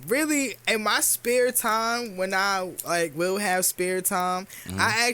really in my spare time when I like will have spare time, I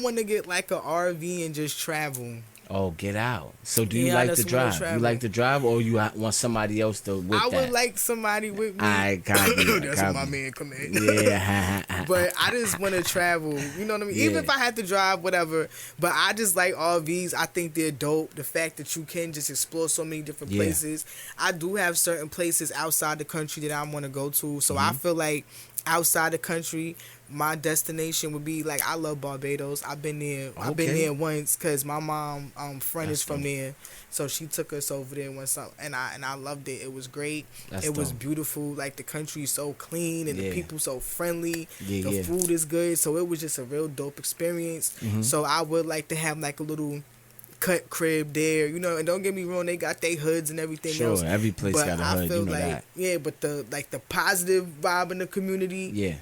want to get like a RV and just travel. Oh, get out. So do you Yeah, like that's to what I drive? You travel. like to drive, or you want somebody else to with I that? would like somebody with me. I copy. That's copy. what my man come in. Yeah. But I just want to travel. You know what I mean? Even Yeah. if I had to drive, whatever. But I just like RVs. I think they're dope. The fact that you can just explore so many different Yeah. places. I do have certain places outside the country that I want to go to. So Mm-hmm. I feel like outside the country, my destination would be like I love Barbados. I've been there. I've been Okay. there once because my mom friend That's is from dope. there, so she took us over there once. And I loved it. It was great. That's it was dope. beautiful. Like the country is so clean and Yeah. the people so friendly. Yeah, The yeah. food is good. So it was just a real dope experience. Mhm. So I would like to have like a little cut crib there, you know. And don't get me wrong, they got their hoods and everything Sure, else. every place But got a I hood. feel You know like that. yeah, but the positive vibe in the community Yeah.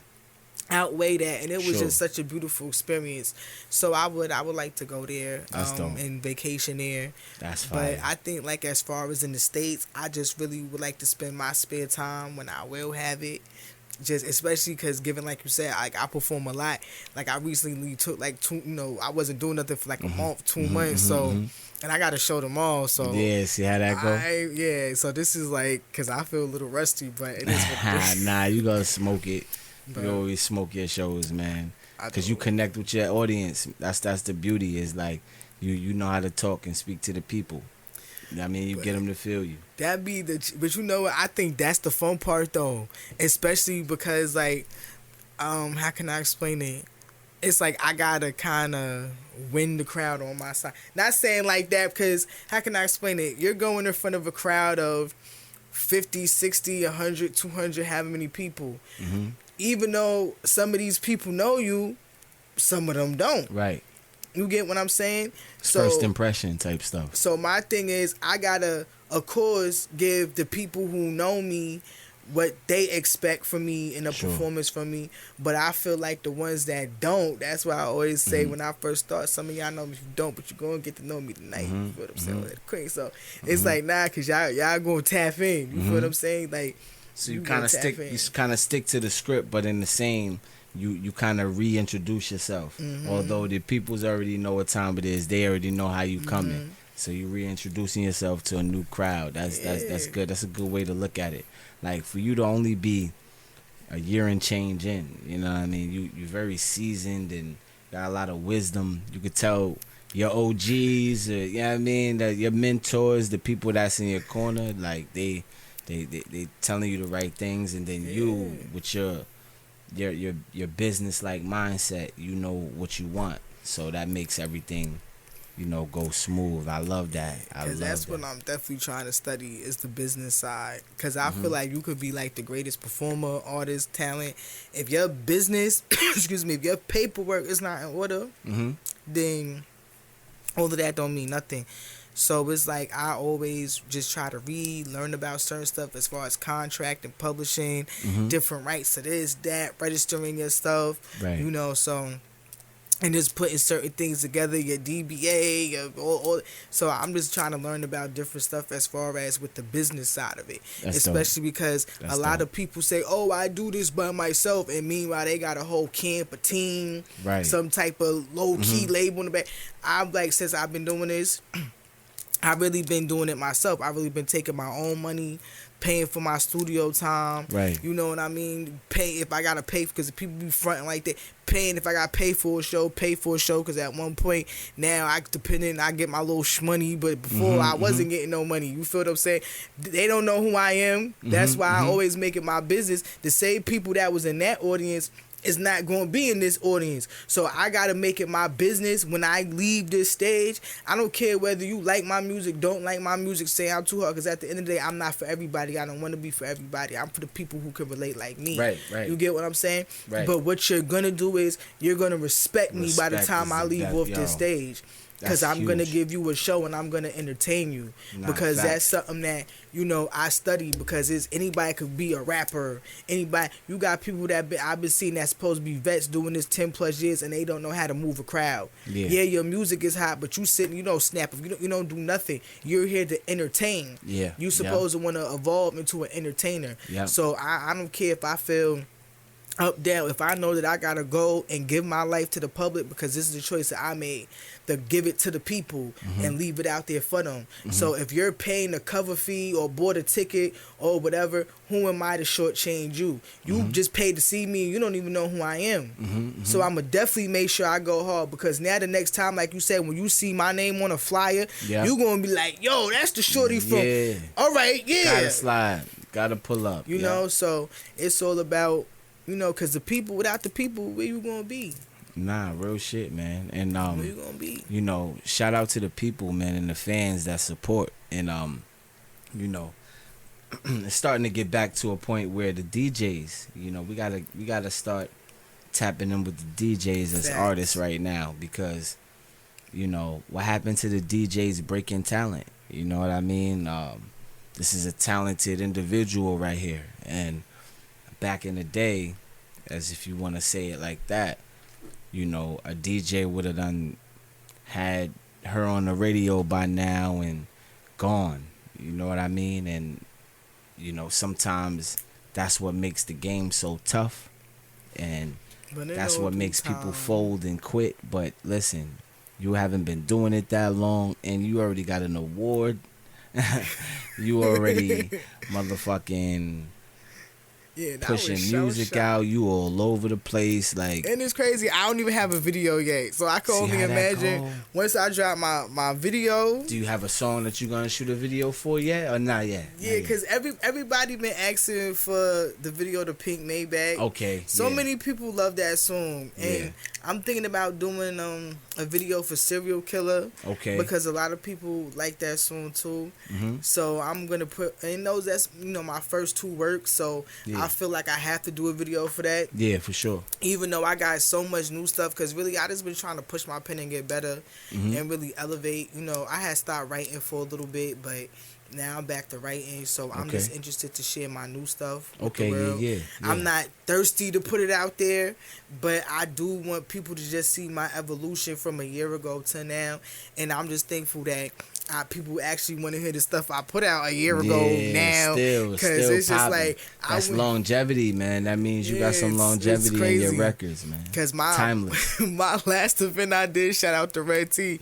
outweigh that, and it was Sure. just such a beautiful experience. So I would like to go there That's dope. and vacation there. That's fine. But I think like as far as in the States, I just really would like to spend my spare time when I will have it. Just especially because given like you said, like I perform a lot. Like I recently took like I wasn't doing nothing for like a month, 2 months. So and I got to show them all. So Yeah, see how that go? So this is like because I feel a little rusty, but it is what it is. Nah, you gotta smoke it. But You always smoke your shows, man. I Cause do. you connect with your audience. That's the beauty. Is like you know how to talk and speak to the people. I mean, you get them to feel you. That be but you know what? I think that's the fun part though, especially because like, how can I explain it? It's like I gotta kind of win the crowd on my side. Not saying like that because how can I explain it? You're going in front of a crowd of 50, 60, 100, 200, however many people. Hmm. Even though some of these people know you, some of them don't. Right. You get what I'm saying? First impression type stuff. So my thing is, I gotta, of course, give the people who know me what they expect from me in a Sure. performance from me. But I feel like the ones that don't, that's why I always say when I first start, some of y'all know me if you don't, but you're gonna get to know me tonight. You feel what I'm saying? Like the Queen. So it's like cause y'all gonna tap in. You feel what I'm saying? Like So you you kind gonna of tap stick. in. You kind of stick to the script, but in the same, you kind of reintroduce yourself. Although the peoples already know what time it is, they already know how you coming. So you reintroducing yourself to a new crowd. That's good. That's a good way to look at it. Like for you to only be a year and change in. You know what I mean? You're very seasoned and got a lot of wisdom. You could tell your OGs, you know what I mean, your mentors, the people that's in your corner, like they telling you the right things, and then you with your business like mindset, you know what you want, so that makes everything, go smooth. I love that. Because that's what I'm definitely trying to study is the business side. Because I feel like you could be like the greatest performer, artist, talent. If your business, excuse me, if your paperwork is not in order, then all of that don't mean nothing. So it's like I always just try to read, learn about certain stuff as far as contract and publishing, different rights to this, that, registering your stuff, right. So, and just putting certain things together, your DBA, all. So I'm just trying to learn about different stuff as far as with the business side of it. That's especially dope. Because That's a lot dope. of people say, oh, I do this by myself, and meanwhile they got a whole camp, a team, right. some type of low-key label in the back. I'm like, since I've been doing this, I've really been doing it myself. I've really been taking my own money, paying for my studio time. Right. You know what I mean? Pay if I gotta pay, because people be fronting like that. Paying if I gotta pay for a show, because at one point now I get my little shmoney, but before I wasn't getting no money. You feel what I'm saying? They don't know who I am. That's why I always make it my business. The same people that was in that audience is not going to be in this audience. So I got to make it my business when I leave this stage. I don't care whether you like my music, don't like my music, say I'm too hard, because at the end of the day, I'm not for everybody. I don't want to be for everybody. I'm for the people who can relate like me. Right. You get what I'm saying? Right. But what you're going to do is you're going to respect me by the time I leave off this stage. Because I'm going to give you a show and I'm going to entertain you. Because that's something that, I study, because anybody could be a rapper. Anybody. You got people that I've been seeing that's supposed to be vets doing this 10 plus years and they don't know how to move a crowd. Yeah, your music is hot, but you sitting, you don't snap. You don't do nothing. You're here to entertain. Yeah. You supposed to want to evolve into an entertainer. Yeah. So I don't care if I feel up, down, if I know that I gotta go and give my life to the public, because this is the choice that I made, to give it to the people and leave it out there for them. So if you're paying a cover fee or bought a ticket or whatever, who am I to shortchange you? You just paid to see me and you don't even know who I am. So I'ma definitely make sure I go hard, because now the next time, like you said, when you see my name on a flyer, you gonna be like, yo, that's the shorty from, all right, Gotta slide, gotta pull up. You know, so it's all about, because the people, without the people, where you gonna be? Nah, real shit, man. And where you gonna be? Shout out to the people, man, and the fans that support. And it's starting to get back to a point where the DJs, we gotta start tapping in with the DJs as artists right now, because what happened to the DJs breaking talent? You know what I mean? This is a talented individual right here, and back in the day, as if you want to say it like that, a DJ would have had her on the radio by now and gone. You know what I mean? And sometimes that's what makes the game so tough, and that's what makes people fold and quit. But listen, you haven't been doing it that long, and you already got an award. You already motherfucking pushing music out. You all over the place, like. And it's crazy. I don't even have a video yet, so I can only imagine once I drop my video. Do you have a song that you're gonna shoot a video for yet, or not yet? Yeah, because everybody been asking for the video to Pink Maybach. Okay. So many people love that song, and I'm thinking about doing a video for Serial Killer. Okay. Because a lot of people like that song too. So I'm gonna put, and knows that's my first two works. So I feel like I have to do a video for that. Yeah, for sure. Even though I got so much new stuff, because really I just been trying to push my pen and get better and really elevate. I had stopped writing for a little bit, but now I'm back to writing, so I'm just interested to share my new stuff. Okay, yeah. I'm not thirsty to put it out there, but I do want people to just see my evolution from a year ago to now, and I'm just thankful that people actually want to hear the stuff I put out a year ago now, because it's just like that's longevity, man. That means you got some longevity in your records, man. Because timeless. My last event I did, shout out to Red T.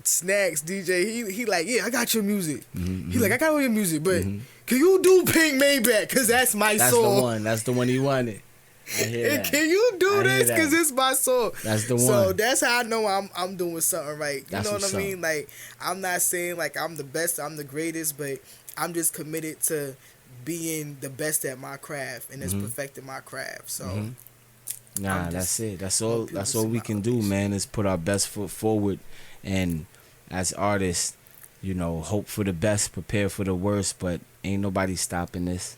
Snacks DJ, he like, yeah, I got your music. He like, I got all your music, but can you do Pink Maybach? Cause that's my song. That's the one he wanted. I hear And that. can you do this? Cause it's my song. That's the one. So that's how I know I'm doing something right. You That's know what I what's mean? up. Like, I'm not saying like I'm the best, I'm the greatest, but I'm just committed to being the best at my craft and just perfecting my craft. So Nah, that's it. That's all. people That's see all we my can do, man. Is put our best foot forward, and as artists, you know, hope for the best, prepare for the worst. But ain't nobody stopping this.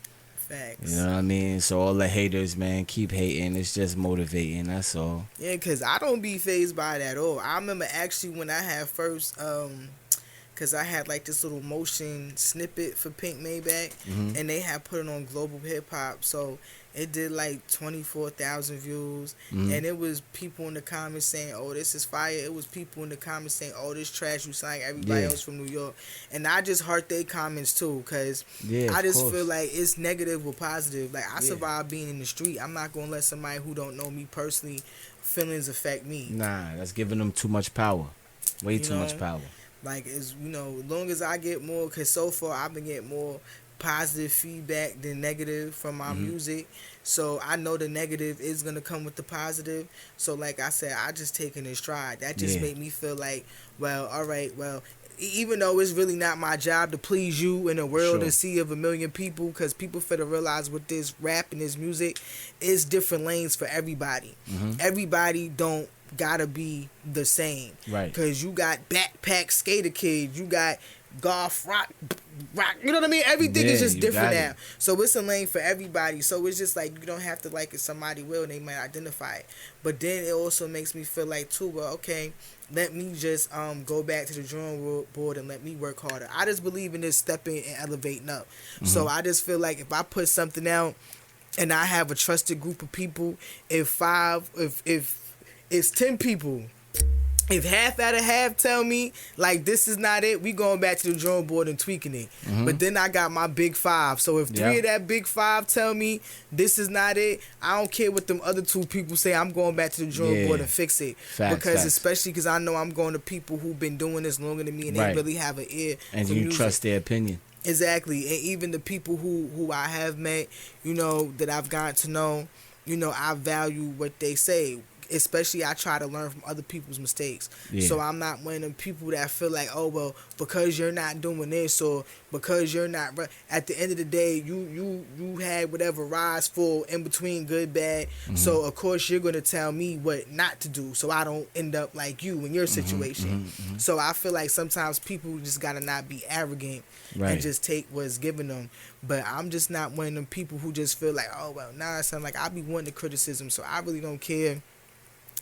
facts. You know what I mean? So all the haters, man, keep hating. It's just motivating. That's all. Yeah, cause I don't be phased by it at all. I remember actually when I had first, cause I had like this little motion snippet for Pink Maybach, and they had put it on Global Hip Hop, so it did like 24,000 views, and it was people in the comments saying, "Oh, this is fire." It was people in the comments saying, "Oh, this trash." You sound like everybody else from New York, and I just heard their comments too, cause Yeah, I of just course. feel like it's negative or positive. Like I survived being in the street. I'm not gonna let somebody who don't know me personally feelings affect me. Nah, that's giving them too much power. Way You too know? much power. Like, as long as I get more, because so far I've been getting more positive feedback than negative from my music. So I know the negative is going to come with the positive. So like I said, I just taking it stride. That just made me feel like, well, all right, well, even though it's really not my job to please you in a world Sure. and sea of a million people, because people finna realize with this rap and this music, it's different lanes for everybody. Everybody don't gotta be the same. Right. Because you got backpack skater kids, you got golf rock, you know what I mean? Everything is Yeah, just you different got now. it. So it's a lane for everybody. So it's just like you don't have to like it. Somebody will, and they might identify it. But then it also makes me feel like too, well, okay, let me just go back to the drawing board and let me work harder. I just believe in this stepping and elevating up. So I just feel like if I put something out and I have a trusted group of people, if it's 10 people, if half out of half tell me like this is not it, we going back to the drawing board and tweaking it. But then I got my big 5. So if 3 of that big 5 tell me this is not it, I don't care what them other 2 people say. I'm going back to the drawing board and fix it. Because especially because I know I'm going to people who've been doing this longer than me and they really have an ear And for you music. trust their opinion. Exactly. And even the people who I have met, you know, that I've gotten to know, you know, I value what they say. Especially I try to learn from other people's mistakes. Yeah. So I'm not one of them people that feel like, oh, well, because you're not doing this or because you're not... At the end of the day, you had whatever rise fall in between good, bad. So, of course, you're going to tell me what not to do so I don't end up like you in your situation. So I feel like sometimes people just got to not be arrogant and just take what's given them. But I'm just not one of them people who just feel like, oh, well, nah, son, like I be wanting the criticism, so I really don't care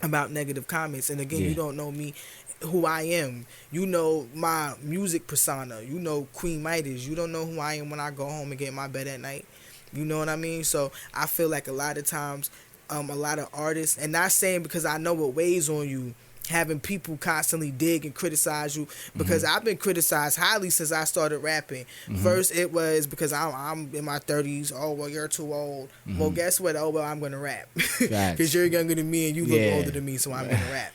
about negative comments. And again, you don't know me, who I am. You know my music persona. You know Queen Midas. You don't know who I am when I go home and get in my bed at night. You know what I mean? So I feel like a lot of times, a lot of artists, and not saying because I know what weighs on you, having people constantly dig and criticize you, because I've been criticized highly since I started rapping. First it was because I'm in my 30s. Oh, well, you're too old. Well, guess what? Oh, well, I'm gonna rap because you're younger than me and you look older than me, so I'm gonna rap.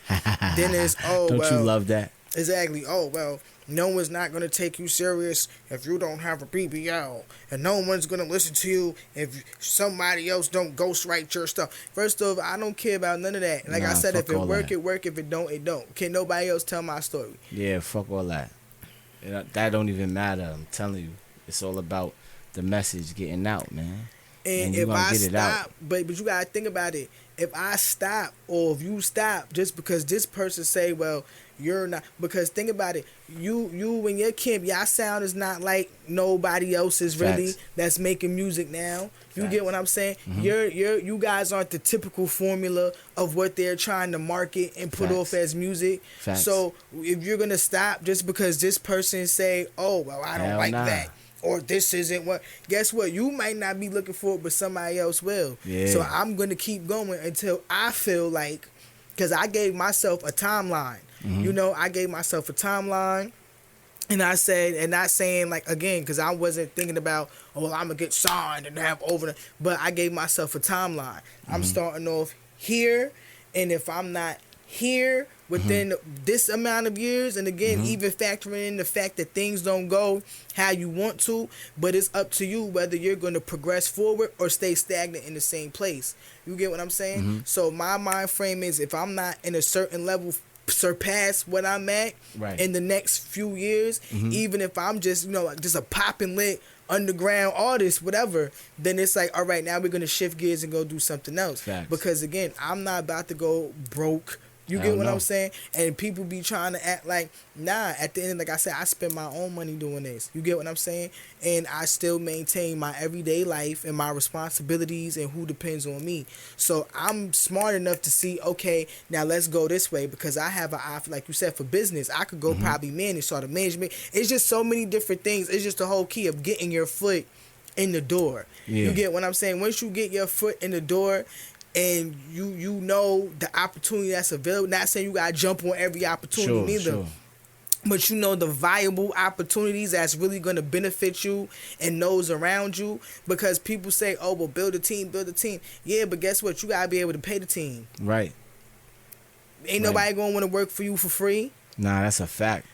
Then it's Don't you love that? Exactly. Oh, well, no one's not going to take you serious if you don't have a BBL. And no one's going to listen to you if somebody else don't ghostwrite your stuff. First off, I don't care about none of that. Like I said, if it work, it work. If it don't, it don't. Can't nobody else tell my story. Yeah, fuck all that. That don't even matter. I'm telling you. It's all about the message getting out, man. And you if gonna I get it out. stop, but you got to think about it. If I stop or if you stop just because this person say, well, you're not, because think about it, you and your camp, y'all sound is not like nobody else's really that's making music now. You get what I'm saying? You guys aren't the typical formula of what they're trying to market and put off as music. So if you're gonna stop just because this person say, oh, well, I don't like that, or this isn't what, guess what? You might not be looking for it, but somebody else will. Yeah. So I'm going to keep going until I feel like, because I gave myself a timeline. You know, I gave myself a timeline. And I said, and not saying like, again, because I wasn't thinking about, oh, well, I'm going to get signed and have over. But I gave myself a timeline. I'm starting off here. And if I'm not here within this amount of years. And again, even factoring in the fact that things don't go how you want to, but it's up to you whether you're going to progress forward or stay stagnant in the same place. You get what I'm saying? So my mind frame is, if I'm not in a certain level surpass what I'm at in the next few years, even if I'm just, just a popping lit underground artist, whatever, then it's like, all right, now we're gonna shift gears and go do something else. Facts. Because again, I'm not about to go broke. You get what I'm saying? And people be trying to act like, nah, at the end, like I said, I spend my own money doing this. You get what I'm saying? And I still maintain my everyday life and my responsibilities and who depends on me. So I'm smart enough to see, okay, now let's go this way, because I have an eye, like you said, for business. I could go probably manage, sort of management. It's just so many different things. It's just the whole key of getting your foot in the door. You get what I'm saying? Once you get your foot in the door, and you know the opportunity that's available. Not saying you gotta jump on every opportunity neither. But you know the viable opportunities that's really gonna benefit you and those around you. Because people say, oh, well, build a team. Yeah, but guess what? You gotta be able to pay the team. Right. Ain't nobody gonna wanna work for you for free. Nah, that's a fact.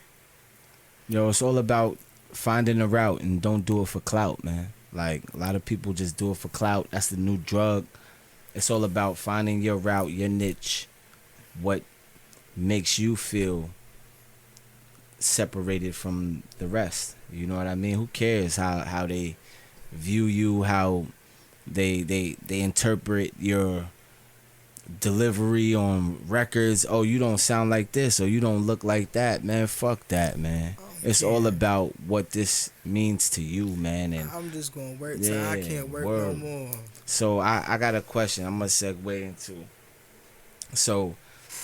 It's all about finding a route, and don't do it for clout, man. Like, a lot of people just do it for clout. That's the new drug. It's all about finding your route, your niche, what makes you feel separated from the rest. You know what I mean? Who cares how they view you, how they interpret your delivery on records. Oh, you don't sound like this, or you don't look like that, man. Fuck that, man. It's all about what this means to you, man. And I'm just gonna work till I can't work no more. So I got a question. I'm gonna segue into. So,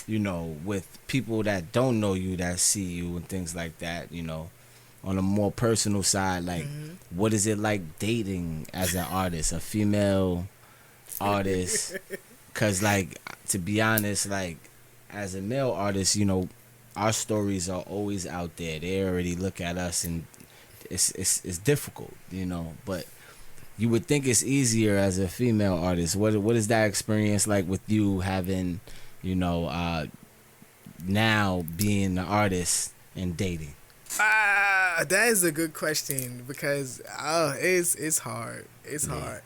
with people that don't know you, that see you and things like that, on a more personal side, like, what is it like dating as an artist, a female artist? Because, like, to be honest, like, as a male artist, our stories are always out there. They already look at us, and it's difficult, but you would think it's easier as a female artist. What is that experience like with you having, now being an artist and dating? That is a good question, because it's hard. It's hard.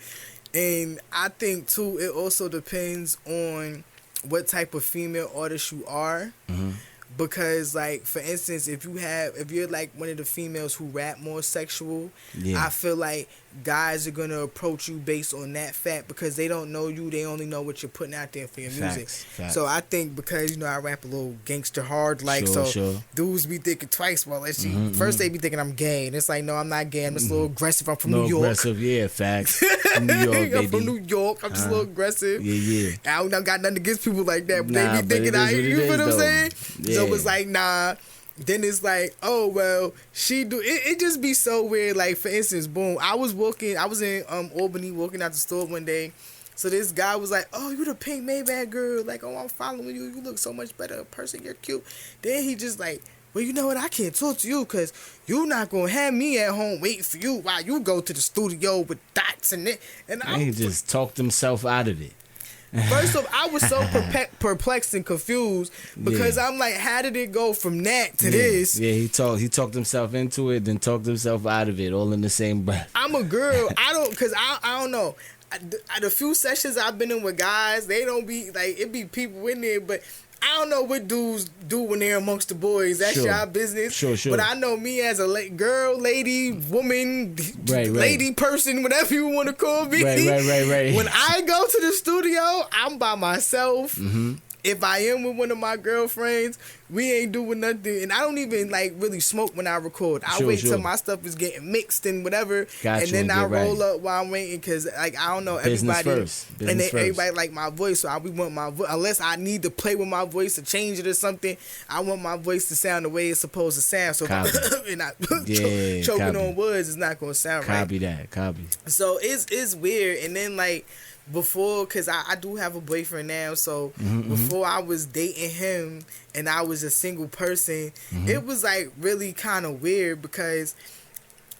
And I think too, it also depends on what type of female artist you are. Because, like, for instance, if you're like one of the females who rap more sexual, I feel like guys are gonna approach you based on that fact, because they don't know you. They only know what you're putting out there for your music. Facts. So I think because I rap a little gangster hard, like, dudes be thinking twice. Well, first they be thinking I'm gay, and it's like, no, I'm not gay. I'm just a little aggressive. I'm from New York. Aggressive, yeah, facts. New York, baby. I'm from New York. I'm just a little aggressive. Yeah. I don't got nothing against people like that, but they be thinking, you feel what I'm saying? Yeah. So it's like, nah. Then it's like, oh, well, she do it just be so weird. Like, for instance, boom, I was in Albany, walking out the store one day. So this guy was like, oh, you the pink Maybach girl. Like, oh, I'm following you. You look so much better in person. You're cute. Then he just like, well, you know what? I can't talk to you because you're not going to have me at home waiting for you while you go to the studio with dots and it. And he just talked himself out of it. First off, I was so perplexed and confused, because I'm like, how did it go from that to this? Yeah, he talked himself into it, then talked himself out of it, all in the same breath. I'm a girl. I don't know. The few sessions I've been in with guys, they don't be like, it be people in there, but I don't know what dudes do when they're amongst the boys. That's your business. Sure. But I know me as a girl, lady, woman, lady person, whatever you want to call me. Right. When I go to the studio, I'm by myself. If I am with one of my girlfriends, we ain't doing nothing. And I don't even like really smoke when I record. I wait till my stuff is getting mixed and whatever. And then I roll up while I'm waiting, because like, I don't know, everybody everybody like my voice. So we want my voice, unless I need to play with my voice to change it or something. I want my voice to sound the way it's supposed to sound. So if I'm not choking on words, it's not gonna sound right. Copy. So it's weird. And then like, before, because I do have a boyfriend now, so before I was dating him and I was a single person, it was like really kind of weird, because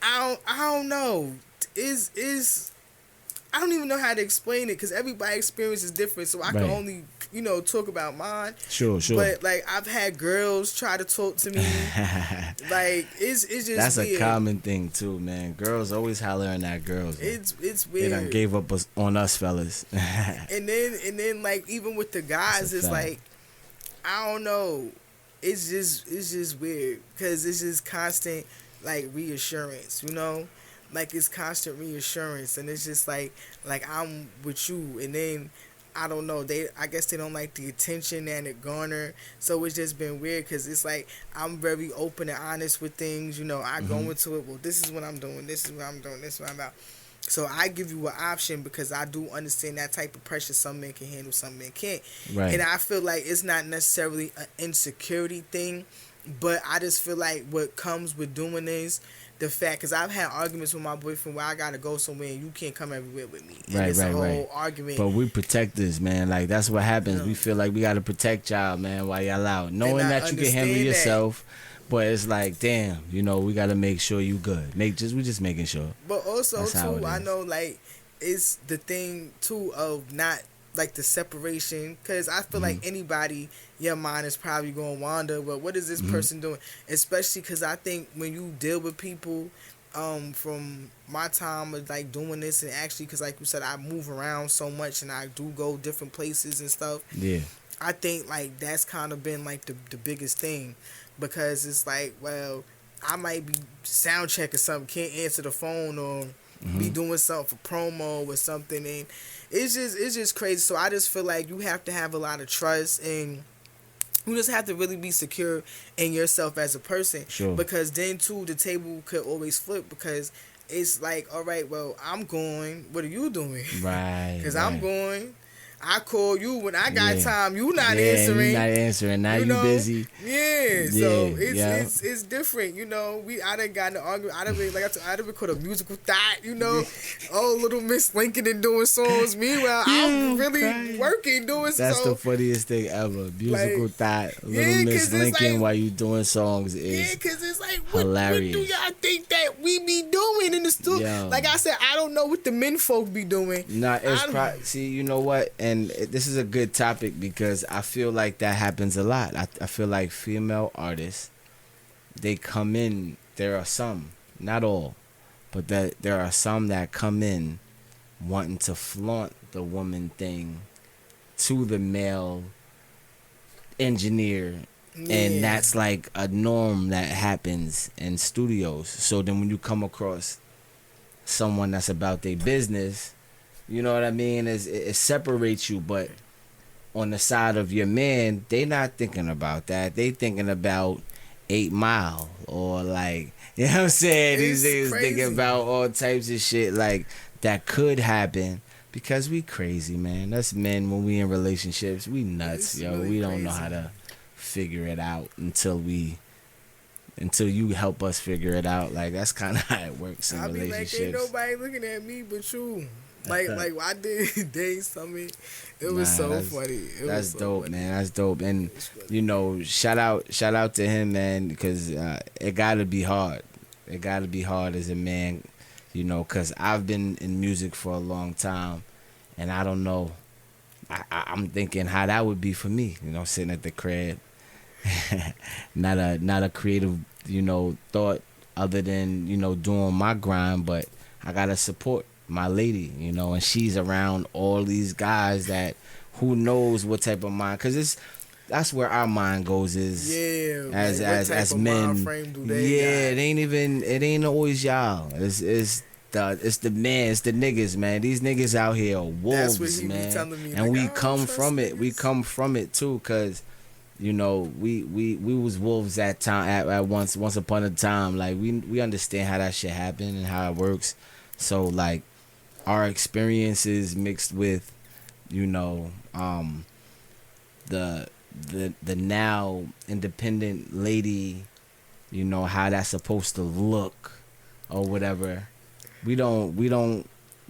I don't know, I don't even know how to explain it, because everybody's experience is different, so I can only talk about mine. Sure. But like I've had girls try to talk to me. Like it's just That's weird. a common thing too, man. Girls always hollering at girls. Man. It's They done weird. gave up on us fellas. And then like even with the guys, it's fact. like I don't know. It's just weird because it's just constant like reassurance, like it's constant reassurance, and it's just like I'm with you, and then I don't know, I guess they don't like the attention and it garner, so it's just been weird because it's like I'm very open and honest with things, I go into it, well, this is what I'm doing, this is what I'm doing, this is what I'm about. So I give you an option because I do understand that type of pressure some men can handle, some men can't. Right. And I feel like it's not necessarily an insecurity thing, but I just feel like what comes with doing this, the fact, because I've had arguments with my boyfriend where I gotta go somewhere and you can't come everywhere with me. And it's a whole argument. But we protectors, man. Like that's what happens. We feel like we gotta protect y'all, man, while y'all out, knowing that you can handle yourself. But it's like, damn, we gotta make sure you good. We just making sure. But also That's too, I know like it's the thing too of not like the separation, because I feel like anybody, your mind is probably going to wander. But what is this person doing? Especially because I think when you deal with people, from my time of like doing this, and actually because like you said, I move around so much and I do go different places and stuff. Yeah. I think like that's kind of been like the biggest thing, because it's like, well, I might be sound checking something, can't answer the phone, or be doing something for promo or something, and it's just crazy. So I just feel like you have to have a lot of trust, and you just have to really be secure in yourself as a person. Sure. Because then too, the table could always flip, because it's like, all right, well, I'm going, what are you doing? Right. Because right. I'm going. I call you when I got Yeah. time. You not Yeah, answering. you not answering. Now you busy. Yeah. So Yeah, it's different. I done got in an argument. I done record a musical thought. Oh, little Miss Lincoln and doing songs. Meanwhile, I'm really working doing. That's the funniest thing ever. Musical thought. Little Miss Lincoln like, while you doing songs is because it's like what hilarious. do y'all think that we be doing in the studio? Like I said, I don't know what the men folk be doing. Nah, it's see, you know what? And this is a good topic because I feel like that happens a lot. I feel like female artists, they come in, there are some, not all, but that there are some that come in wanting to flaunt the woman thing to the male engineer. Yeah. And that's like a norm that happens in studios. So then when you come across someone that's about their business, you know what I mean? It separates you, but on the side of your man, they not thinking about that. They thinking about 8 Mile or like, you know what I'm saying? These niggas thinking about all types of shit like that could happen because we crazy, man. Us men, when we in relationships, we nuts, yo. Really we don't crazy. know how to figure it out until you help us figure it out. Like that's kind of how it works in I be relationships. like, ain't nobody looking at me but you. Like I did Day Summit. It was so funny. That's dope, man. That's dope. And shout out to him, man, because it gotta be hard. It gotta be hard as a man, because I've been in music for a long time, and I don't know. I'm thinking how that would be for me, sitting at the crib, not a creative, thought other than doing my grind, but I gotta support my lady, and she's around all these guys that who knows what type of mind, because that's where our mind goes is as men. It ain't always y'all. It's the man, it's the niggas, man. These niggas out here are wolves, that's what he man. be telling me, and like, we come from it. niggas. We come from it too, cause we was wolves at time at once upon a time. Like we understand how that shit happened and how it works. So like our experiences mixed with the now independent lady, how that's supposed to look or whatever. We don't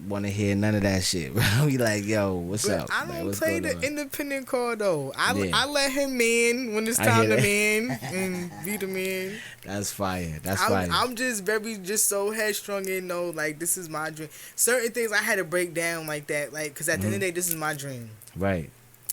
want to hear none of that shit. We like, yo, what's up? I don't what's play going the on? independent card though. I let him in when it's I time hear to that. man and be the man. That's fire. That's fire. I'm just so headstrong and like this is my dream. Certain things I had to break down like that, like because at the end of the day, this is my dream. Right.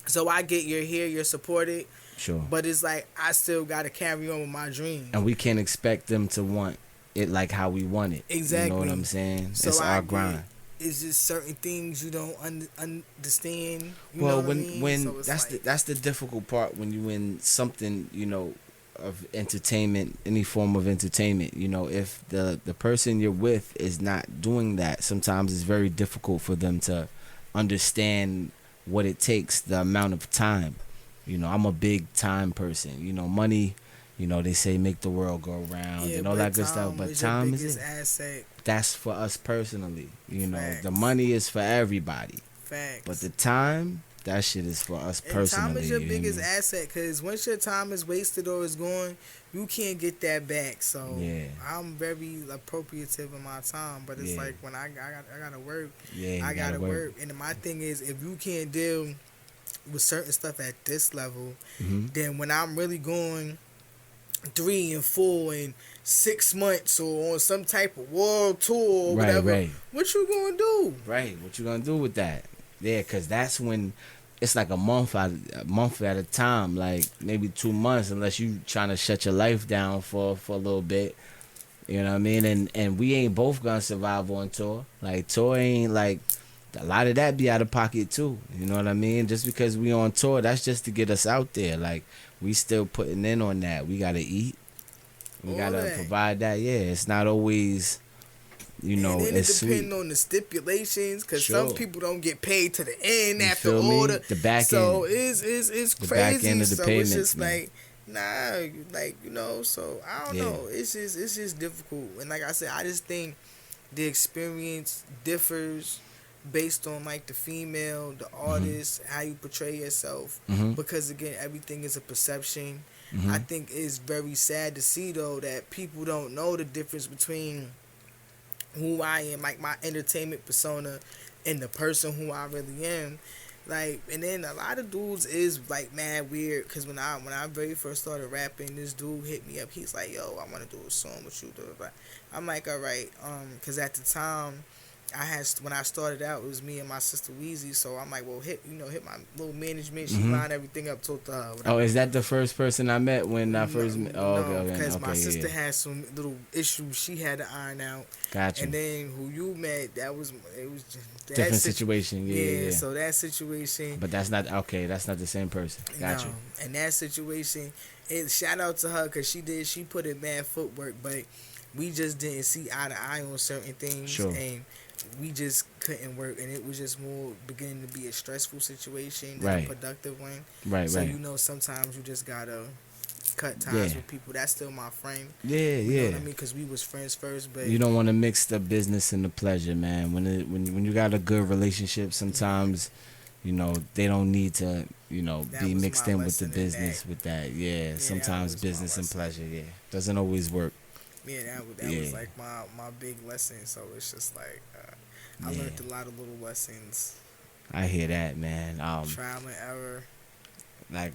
So I get you're here, you're supported, Sure. but it's like I still got to carry on with my dreams. And we can't expect them to want it like how we want it. Exactly. You know what I'm saying? So It's our grind. It's just certain things you don't understand. You Well, know what I mean? when So it's that's the difficult part when you in something, you know, of entertainment, any form of entertainment. You know, if the person you're with is not doing that, sometimes it's very difficult for them to understand what it takes, the amount of time. You know, I'm a big time person. You know, money. You know, they say make the world go round and all that good stuff. But time is it. Asset. That's for us personally. You know, Facts. the money is for everybody. Facts. But the time, that shit is for us personally. And time is your you biggest know? asset, because once your time is wasted or is gone, you can't get that back. So Yeah. I'm very appropriative in my time, but it's Yeah. like when I gotta work, Yeah, I you gotta work. And my thing is, if you can't deal with certain stuff at this level, Mm-hmm. then when I'm really going 3 and 4 and 6 months or on some type of world tour or Right, whatever, right. what you gonna do? Right. What you gonna do with that? Yeah, because that's when it's like a month at a time, like maybe 2 months, unless you trying to shut your life down for a little bit. You know what I mean? And we ain't both gonna survive on tour. Like tour ain't like a lot of that be out of pocket too. You know what I mean? Just because we on tour, that's just to get us out there. Like we still putting in on that. We gotta eat. We All gotta that. provide that. Yeah, it's not always, you know, and then it's it depends sweet. on the stipulations, because Sure. some people don't get paid to the end You after feel me? order. The back so end. it's The crazy. back end of the so payments, it's just man. like, nah, like, you know. So I don't Yeah. know. It's just difficult. And like I said, I just think the experience differs based on like the female, the artist, how you portray yourself. Mhm. Because again, everything is a perception. Mhm. I think it's very sad to see though that people don't know the difference between who I am, like my entertainment persona, and the person who I really am. Like, and then a lot of dudes is like mad weird, because when I very first started rapping, this dude hit me up. He's like, "Yo, I want to do a song with you." I'm like, "All right," because at the time, when I started out, it was me and my sister Weezy. So I'm like, "Well, hit my little management." She lined everything up, told her. Oh, is that the first person I met when I first met? Oh, okay, because okay, my sister yeah. had some little issues she had to iron out. Gotcha. And then who you met, it was just that Different situation, yeah. So that situation, But that's not okay. That's not the same person. Gotcha. no, and that situation, shout out to her, because she put in mad footwork, but we just didn't see eye to eye on certain things, Sure. and we just couldn't work, and it was just more beginning to be a stressful situation than Right. a productive one. Right, So right. you know, sometimes you just gotta cut ties Yeah. with people. That's still my friend. Yeah, You yeah. know what I mean? Because we was friends first, but You don't want to mix the business and the pleasure, man. When you got a good relationship, sometimes, you know, they don't need to, you know, That be was mixed my in with the lesson in business that. with that. Yeah, that sometimes was my business and lesson. pleasure, yeah, doesn't always work. yeah, that was Yeah. like my big lesson. So it's just like I Yeah. learned a lot of little lessons, I hear that, man. trial and error. Like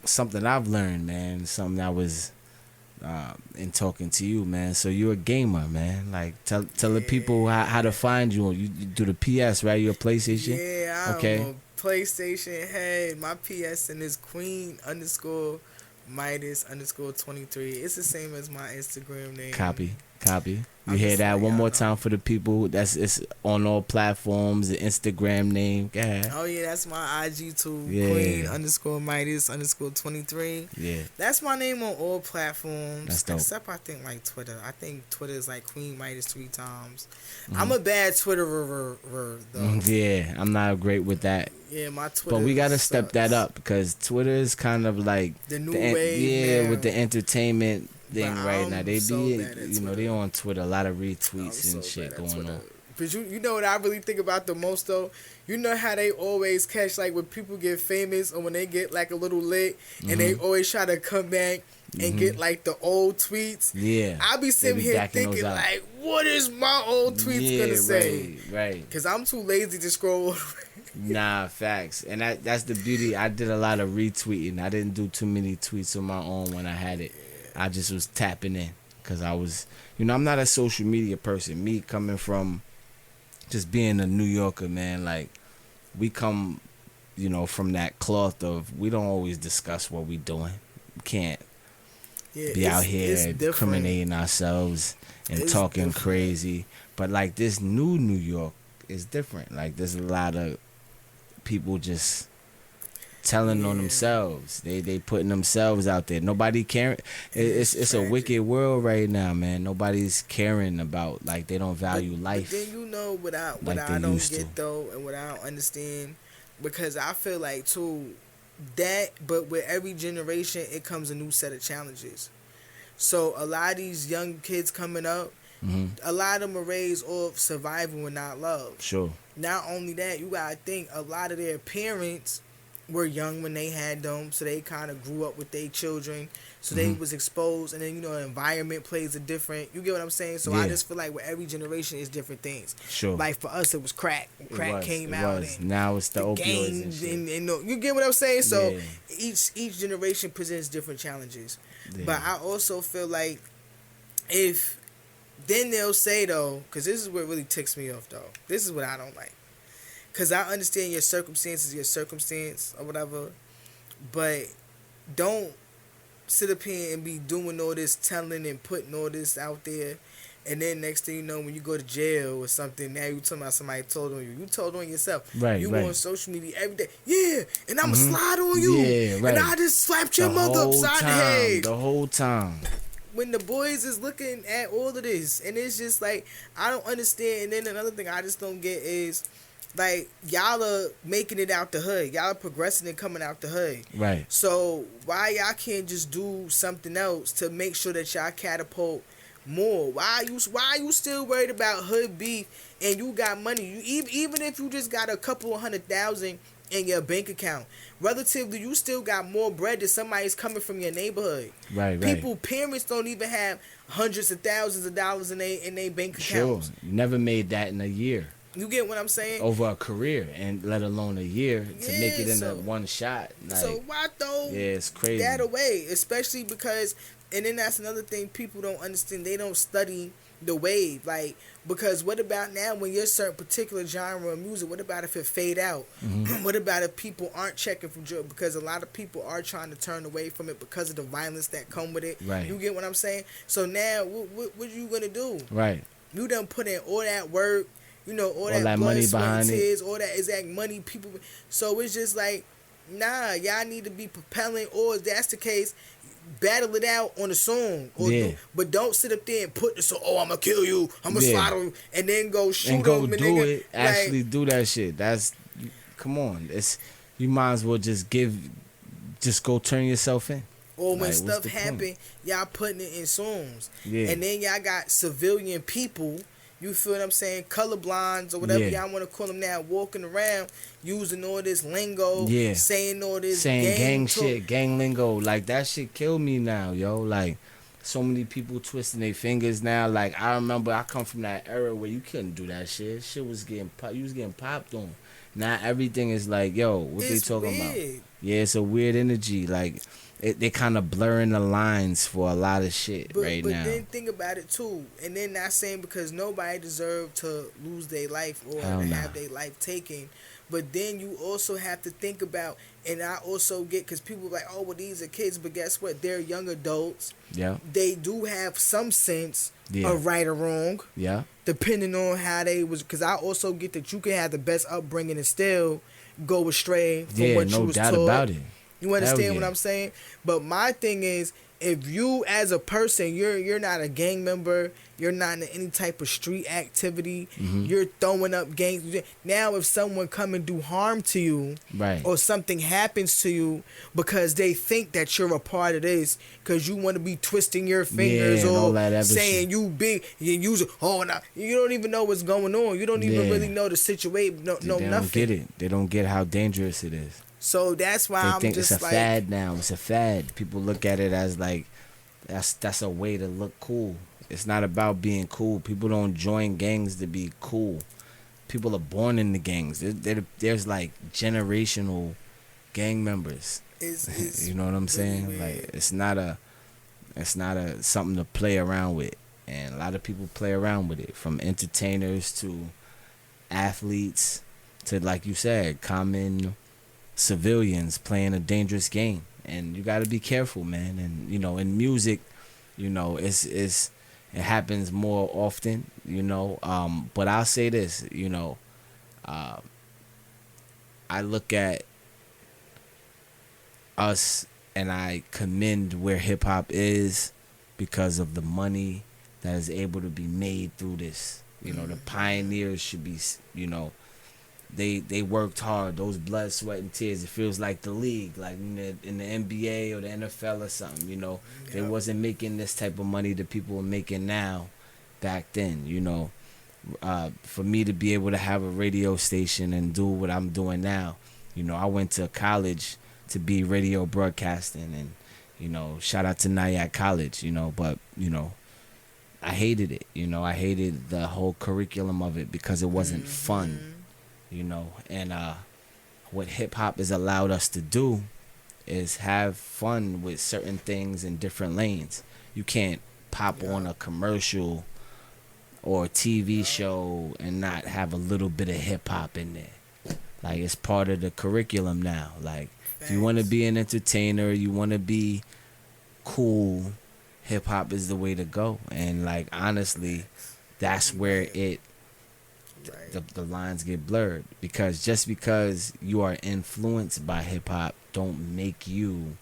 something I've learned, man. Something that was in talking to you, man. So you're a gamer, man. Like tell the people how to find you. You do the PS, right? You're a PlayStation. Yeah, I'm Okay. a PlayStation head. My PSN is Queen _ Midas _ 23. It's the same as my Instagram name. Copy. You I'm hear just that like, one I more don't time know. for the people. It's on all platforms. The Instagram name. Go ahead. Oh yeah, that's my IG too. Yeah. Queen _ Midas _ 23. Yeah. That's my name on all platforms. That's dope. Except I think like Twitter. I think Twitter is like Queen Midas 3 times. Mm-hmm. I'm a bad Twitterer though. Yeah, I'm not great with that. Yeah, my Twitter. But we gotta step sucks. that up because Twitter is kind of like The new en- wave. yeah, now. with the entertainment thing But right now. I'm They so be, bad at you know, Twitter. they on Twitter, a lot of I'm retweets so and shit bad at going Twitter. on. But you know what I really think about the most though? You know how they always catch, like when people get famous or when they get like a little lit and they always try to come back and get like the old tweets. Yeah, I be they sitting be here backing those thinking out. like, what is my old tweets yeah, gonna say? right. Cause I'm too lazy to scroll. Nah, facts. And that's the beauty. I did a lot of retweeting. I didn't do too many tweets on my own when I had it. I just was tapping in because I was, you know, I'm not a social media person. Me coming from just being a New Yorker, man, like we come from that cloth of we don't always discuss what we doing. We can't Yeah, be out it's here different. incriminating ourselves and It's talking different. crazy. But like this new New York is different. Like there's a lot of people just telling on Yeah. themselves. They putting themselves out there. Nobody caring. It's a tragic. wicked world right now, man. Nobody's caring about, like, they don't value But life. then what I like they don't used get to. though, and what I don't understand, because I feel like too that, but with every generation, it comes a new set of challenges. So a lot of these young kids coming up, Hmm. a lot of them are raised off survival and not love. Sure. Not only that, you gotta think a lot of their parents were young when they had them, so they kind of grew up with their children, so they was exposed, and then the environment plays a different. You get what I'm saying? So I Yeah. just feel like with every generation is different things. Sure. Like for us, it was crack. Crack came out, and Now it's the opioids and gangs, shit. and you get what I'm saying? So Yeah. each generation presents different challenges. Yeah. But I also feel like if then they'll say though, because this is what really ticks me off though. This is what I don't like. Because I understand your circumstance or whatever, but don't sit up here and be doing all this telling and putting all this out there, and then next thing you know, when you go to jail or something, now you talking about somebody told on you. You told on yourself. Right, You right. on social media every day. Yeah, and I'ma slide on you. Yeah, right. And I just slapped your The mother whole upside the time, head. the whole time. When the boys is looking at all of this, and it's just like I don't understand. And then another thing I just don't get is like y'all are making it out the hood, y'all are progressing and coming out the hood. Right. So why y'all can't just do something else to make sure that y'all catapult more? Why are you still worried about hood beef and you got money? You even if you just got a couple of $100,000 in your bank account, relatively you still got more bread than somebody's coming from your neighborhood. Right. Parents don't even have hundreds of thousands of dollars in their bank Sure. accounts. Never made that in a year. You get what I'm saying? Over a career, and let alone a year to make it in so- a one shot. Like, So why throw yeah, it's crazy. that away? Especially because, and then that's another thing people don't understand. They don't study the wave. Like, because what about now when you're a certain particular genre of music? What about if it fade out? What about if people aren't checking for drugs? Because a lot of people are trying to turn away from it because of the violence that come with it. Right. You get what I'm saying? So now, what you gonna do? Right. You done put in all that work, all that that blood, money sweat, and behind it. tears, all that exact money people. So it's just like, nah, y'all need to be propelling, or if that's the case, battle it out on the song. Or Yeah. but don't sit up there and put the song, oh, I'm going to kill you, I'm going to Yeah. slide on you, and then go shoot And go them. do nigga. it. Actually do that shit. Come on. You might as well just go turn yourself in. Or when Like, what's stuff the point? happen, y'all putting it in songs. Yeah. And then y'all got civilian people, you feel what I'm saying, colorblonds or whatever Yeah. y'all want to call them now, walking around using all this lingo, Yeah. saying all this Saying gang talk. shit, gang lingo. Like, that shit kill me now, yo. Like, so many people twisting their fingers now. Like, I remember I come from that era where you couldn't do that shit. Shit was getting you was getting popped on. Now everything is like, yo, what they It's talking about? weird. Yeah, it's a weird energy. Like, they kind of blurring the lines for a lot of shit But now. then think about it too, and then not saying because nobody deserved to lose their life or Hell to nah. have their life taken, but then you also have to think about, and I also get because people are like, oh well, these are kids, but guess what? They're young adults. Yeah, They do have some sense Yeah. of right or wrong, yeah, depending on how they was. Because I also get that you can have the best upbringing and still go astray from yeah. what you No was doubt taught. about it. You understand Hell what yeah. I'm saying? But my thing is, if you as a person, you're not a gang member, you're not in any type of street activity, Mm-hmm. you're throwing up gangs. Now, if someone come and do harm to you, Right. or something happens to you because they think that you're a part of this, because you want to be twisting your fingers and all or that other saying shit. you big, you use it. Oh, now you don't even know what's going on. You don't even Yeah. really know the situation. No, They nothing. don't get it. They don't get how dangerous it is. So that's why They I'm think just it's a like, fad now. It's a fad. People look at it as like that's a way to look cool. It's not about being cool. People don't join gangs to be cool. People are born in the gangs. There's like generational gang members. it's You know what I'm really saying? weird. Like it's not a something to play around with. And a lot of people play around with it, from entertainers to athletes to, like you said, common civilians playing a dangerous game, and you got to be careful, man. And you know, in music, you know, it happens more often, you know. But I'll say this, you know, uh, I look at us and I commend where hip hop is because of the money that is able to be made through this. You know, the pioneers should be, you know, they worked hard. Those blood, sweat, and tears. It feels like the league, like in the NBA or the NFL or something. You know, they wasn't making this type of money that people are making now, back then. You know, for me to be able to have a radio station and do what I'm doing now, you know, I went to college to be radio broadcasting, and you know, shout out to Nyack College. You know, but you know, I hated it. You know, I hated the whole curriculum of it because it wasn't fun. You know, and what hip hop has allowed us to do is have fun with certain things in different lanes. You can't pop on a commercial or a TV show and not have a little bit of hip hop in there. Like, it's part of the curriculum now. Like, if you want to be an entertainer, you want to be cool, hip hop is the way to go. And like, honestly, that's where the lines get blurred, because just because you are influenced by hip hop don't make you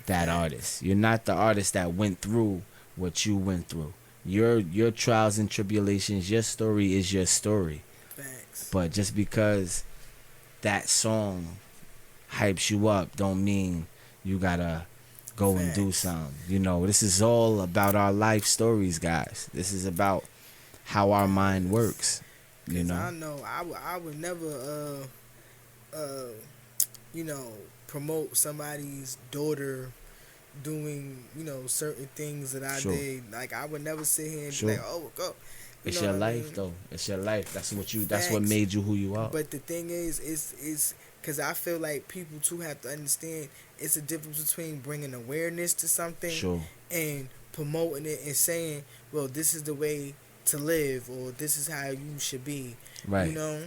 that artist. You're not the artist that went through what you went through. Your trials and tribulations, your story is your story. Facts. But just because that song hypes you up don't mean you gotta go and do something. You know, this is all about our life stories, guys. This is about how our mind works. You know, I know I would never you know, promote somebody's daughter doing, you know, certain things that I did. Like, I would never sit here and be like, oh, go. It's your life, though. It's your life. That's what made you who you are. But the thing is because I feel like people too have to understand it's a difference between bringing awareness to something and promoting it and saying, well, this is the way to live, or this is how you should be. Right. You know?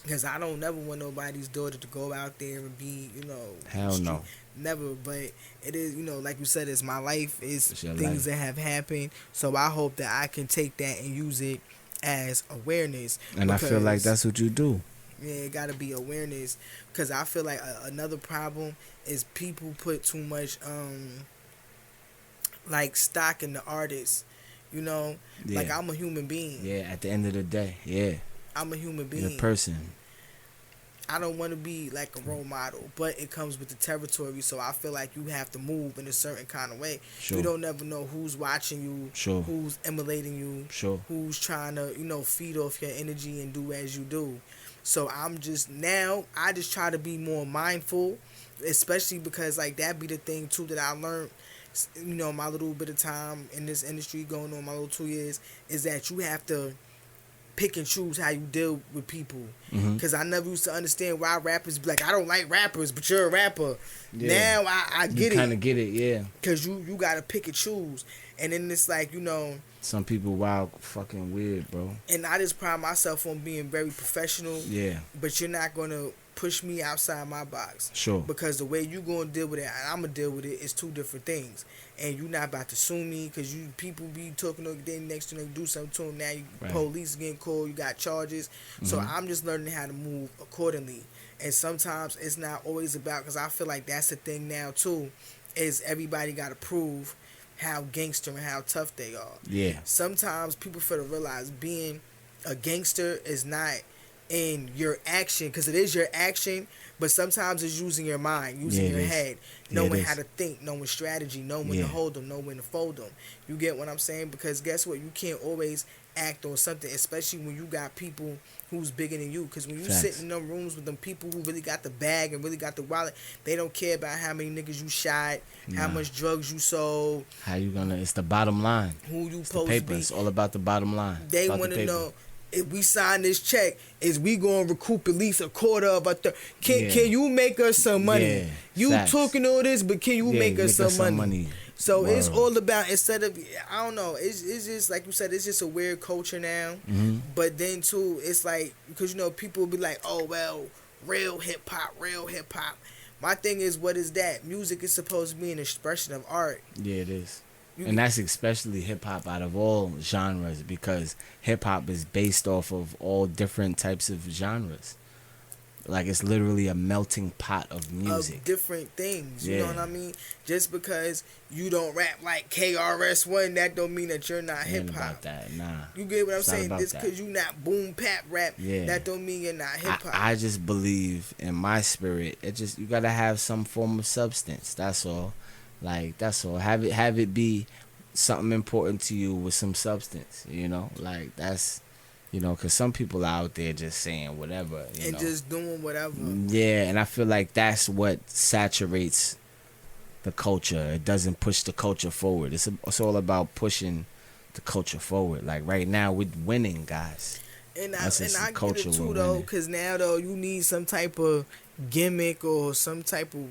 Because I don't never want nobody's daughter to go out there and be, you know, hell no. Never. But it is, you know, like you said, it's my life. It's things life that have happened. So I hope that I can take that and use it as awareness. And I feel like that's what you do. Yeah, it got to be awareness. Because I feel like another problem is people put too much like stock in the artist. You know, like, I'm a human being. Yeah, at the end of the day, I'm a human being. You're a person. I don't want to be like a role model, but it comes with the territory. So I feel like you have to move in a certain kind of way. You don't never know who's watching you, who's emulating you, who's trying to, you know, feed off your energy and do as you do. So I just try to be more mindful, especially because, like, that be the thing too that I learned, you know, my little bit of time in this industry, going on my little 2 years, is that you have to pick and choose how you deal with people. Because I never used to understand why rappers be like, I don't like rappers, but you're a rapper. Now I get it. You kind of get it, yeah. Because you got to pick and choose. And then it's like, you know, some people wild fucking weird, bro. And I just pride myself on being very professional. Yeah. But you're not going to push me outside my box. Because the way you going to deal with it and I'm going to deal with it is two different things. And you're not about to sue me because people be talking to them next to them, do something to them. Now police getting called, you got charges. So I'm just learning how to move accordingly. And sometimes it's not always about, because I feel like that's the thing now too, is everybody got to prove how gangster and how tough they are. Yeah. Sometimes people fail to realize being a gangster is not in your action, because it is your action, but sometimes it's using your mind, using your head, knowing how to think, knowing strategy, knowing when to hold them, knowing when to fold them. You get what I'm saying? Because guess what? You can't always act on something, especially when you got people who's bigger than you. Because when you sit in them rooms with them people who really got the bag and really got the wallet, they don't care about how many niggas you shot, how much drugs you sold. How you gonna? It's the bottom line. Who you it's supposed the paper. to be. It's all about the bottom line. They want to know, if we sign this check, is we gonna recoup at least a quarter of a third? Can you make us some money? Yeah, you talking all this, but can you make us some money? So Word. It's all about, instead of, I don't know, it's just like you said, it's just a weird culture now. But then too, it's like, because you know, people will be like, oh well, real hip hop, real hip hop. My thing is, what is that? Music is supposed to be an expression of art. Yeah, it is. And that's especially hip hop out of all genres, because hip hop is based off of all different types of genres. Like, it's literally a melting pot of music. Of different things, you know Yeah. what I mean? Just because you don't rap like KRS-One, that don't mean that you're not Ain't hip about hop. that, nah. You get what I'm It's not saying? about Just that. because you not boom bap rap, Yeah. that don't mean you're not hip hop. I just believe in my spirit. It just, you gotta have some form of substance. That's all. Like, that's all. Have it be something important to you with some substance. You know, like, that's, you know, because some people out there just saying whatever. You And know? just doing whatever. Yeah, and I feel like that's what saturates the culture. It doesn't push the culture forward. It's all about pushing the culture forward. Like, right now, we're winning, guys. And That's I just get the culture it too we're though, winning. because now though you need some type of gimmick or some type of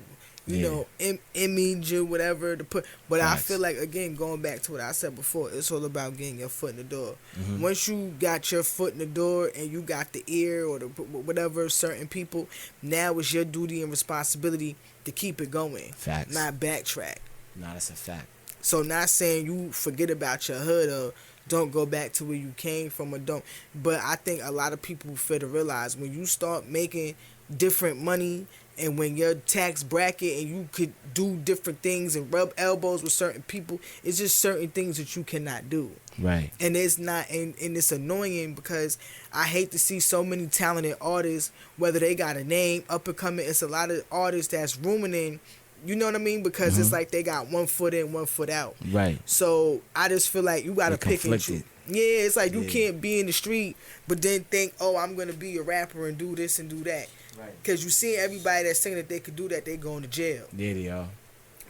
image or whatever to put. But I Facts. feel like, again, going back to what I said before, it's all about getting your foot in the door. Mhm. Once you got your foot in the door and you got the ear or the whatever certain people, now it's your duty and responsibility to keep it going, Facts. not backtrack. Nah, that's a fact. So not saying you forget about your hood or don't go back to where you came from or don't. But I think a lot of people fail to realize when you start making different money and when your tax bracket and you could do different things and rub elbows with certain people, it's just certain things that you cannot do. Right. And it's not, and it's annoying because I hate to see so many talented artists, whether they got a name, up and coming. It's a lot of artists that's ruminating. You know what I mean? Because it's like they got 1 foot in, 1 foot out. Right. So I just feel like you gotta They're pick and choose. conflicted. Yeah, it's like you Yeah. can't be in the street, but then think, oh, I'm gonna be a rapper and do this and do that. Right. Cause you see everybody that's saying that they could do that, they going to jail. Yeah, they are.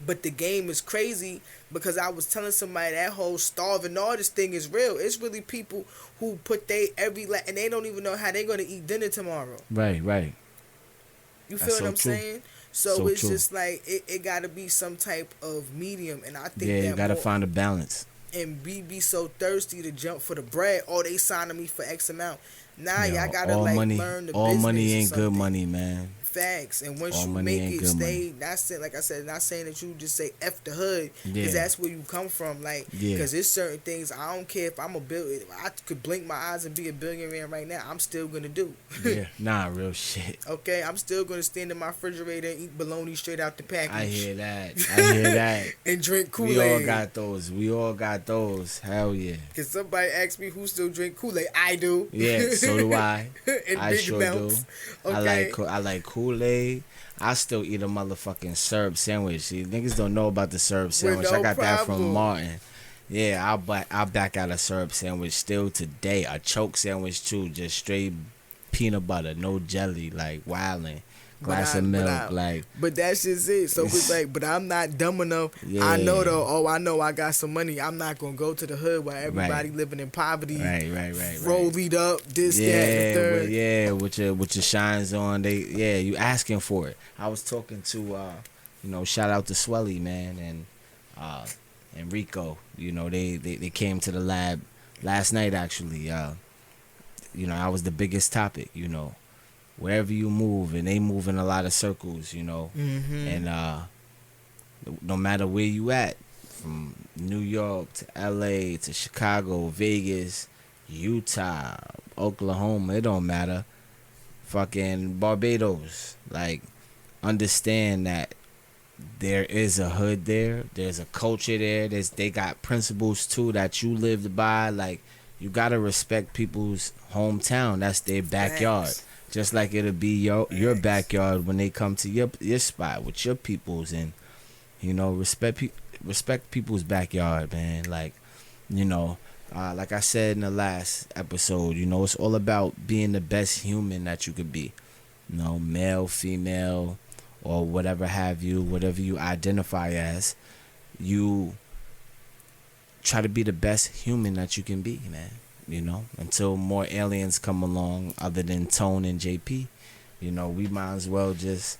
But the game is crazy because I was telling somebody that whole starving artist thing is real. It's really people who put and they don't even know how they're gonna eat dinner tomorrow. Right, right. You That's feel what so I'm true. saying? So So it's true. just like it gotta be some type of medium, and I think Yeah, that you gotta more, find a balance. and be so thirsty to jump for the bread. Oh, they signing me for X amount. Nah, Yo, y'all gotta all like money, learn the all business. money or ain't good something. money, man. Facts. And once All you money make ain't it, good stay. money. That's it. Like I said, not saying that you just say F the hood, Yeah. because that's where you come from. Like, Yeah. because there's certain things I don't care if I'm a bill. If I could blink my eyes and be a billionaire right now, I'm still gonna do. Yeah, nah, real shit. Okay, I'm still gonna stand in my refrigerator and eat bologna straight out the package. I hear that. I hear that. And drink Kool-Aid. We all got those. We all got those. Hell yeah. Cause somebody asked me who still drink Kool-Aid. I do. Yeah, so do I. In I big sure amounts. do. Okay. I like Kool-Aid. I still eat a motherfucking syrup sandwich. See, niggas don't know about the syrup sandwich. no I got that problem. from Martin. Yeah, I'll back out a syrup sandwich still today. A choke sandwich too, just straight peanut butter, no jelly, like wildin'. Glass of milk, like. But that's just it. So it's like, but I'm not dumb enough. Yeah. I know though. Oh, I know I got some money. I'm not gonna go to the hood where everybody living in poverty. Right. Rollied up, this, that, and the third. With your shines on, you asking for it. I was talking to shout out to Swelly, man, and Rico. You know, they came to the lab last night actually. I was the biggest topic, wherever you move, and they move in a lot of circles, Mm-hmm. and no matter where you at, from New York to LA to Chicago, Vegas, Utah, Oklahoma, it don't matter. Fucking Barbados. Like, understand that there is a hood there. There's a culture there. They got principles too that you lived by. Like, you gotta respect people's hometown. That's their backyard. Facts. Just like it'll be your backyard when they come to your spot with your peoples, and respect people's backyard, man. Like, like I said in the last episode, it's all about being the best human that you could be. Male, female, or whatever have you, whatever you identify as, you try to be the best human that you can be, man. Until more aliens come along other than Tone and JP, we might as well just,